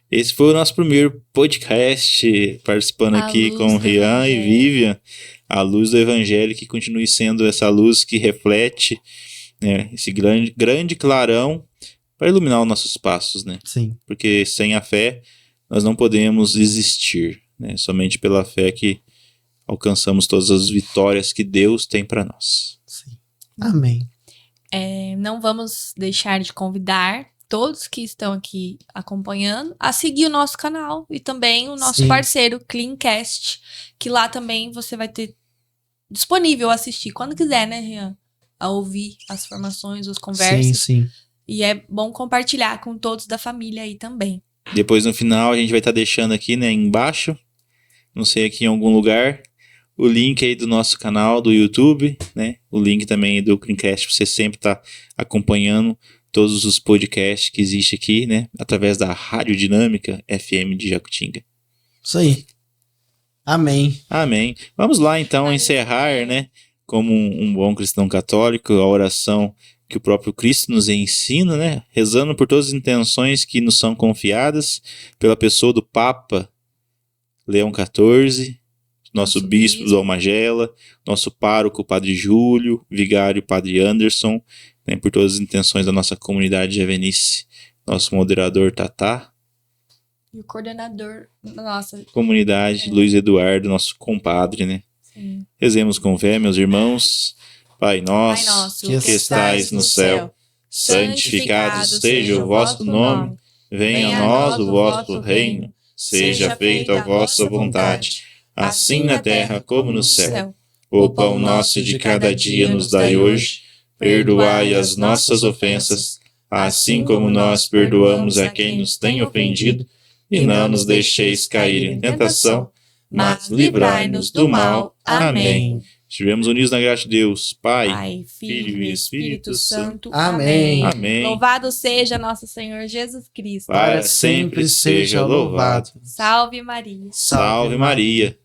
Speaker 2: Esse foi o nosso primeiro podcast, participando aqui com o Rian e Vivian, a luz do evangelho, que continue sendo essa luz que reflete, né, esse grande clarão para iluminar os nossos passos, né?
Speaker 3: Sim.
Speaker 2: Porque sem a fé nós não podemos existir, né? Somente pela fé que alcançamos todas as vitórias que Deus tem para nós.
Speaker 3: Sim. Amém.
Speaker 1: Não vamos deixar de convidar todos que estão aqui acompanhando a seguir o nosso canal e também o nosso parceiro Cleancast, que lá também você vai ter disponível assistir quando quiser, né, Rian? A ouvir as formações, as conversas.
Speaker 3: Sim.
Speaker 1: E é bom compartilhar com todos da família aí também.
Speaker 2: Depois no final a gente vai estar deixando aqui, né, embaixo, não sei, aqui em algum lugar, o link aí do nosso canal do YouTube, né? O link também do Cleancast, você sempre tá acompanhando todos os podcasts que existem aqui, né? Através da Rádio Dinâmica FM de Jacutinga.
Speaker 3: Isso aí. Amém.
Speaker 2: Amém. Vamos lá, então, encerrar, né? Como um bom cristão católico, a oração que o próprio Cristo nos ensina, né? Rezando por todas as intenções que nos são confiadas, pela pessoa do Papa Leão XIV, nosso bispo do Almagela, nosso pároco, Padre Júlio, vigário, Padre Anderson, né, por todas as intenções da nossa comunidade de Avenice, nosso moderador Tatá.
Speaker 1: E o coordenador da nossa
Speaker 2: comunidade, Luiz Eduardo, nosso compadre, né?
Speaker 1: Sim.
Speaker 2: Rezemos com fé, meus irmãos. Pai nosso,
Speaker 3: que
Speaker 2: estais no céu, santificado seja o vosso nome. Venha a nós o vosso reino. Seja feita a vossa vontade, assim na terra como no céu. O pão nosso de cada dia nos dai hoje. perdoai as nossas ofensas, assim como nós perdoamos a quem nos tem ofendido, e não nos deixeis cair em tentação, mas livrai-nos do mal. Amém. Estivemos unidos na graça de Deus, Pai, Filho e Espírito Santo.
Speaker 3: Amém.
Speaker 2: Amém.
Speaker 1: Louvado seja nosso Senhor Jesus Cristo.
Speaker 2: Para sempre seja louvado.
Speaker 1: Salve Maria.
Speaker 2: Salve Maria.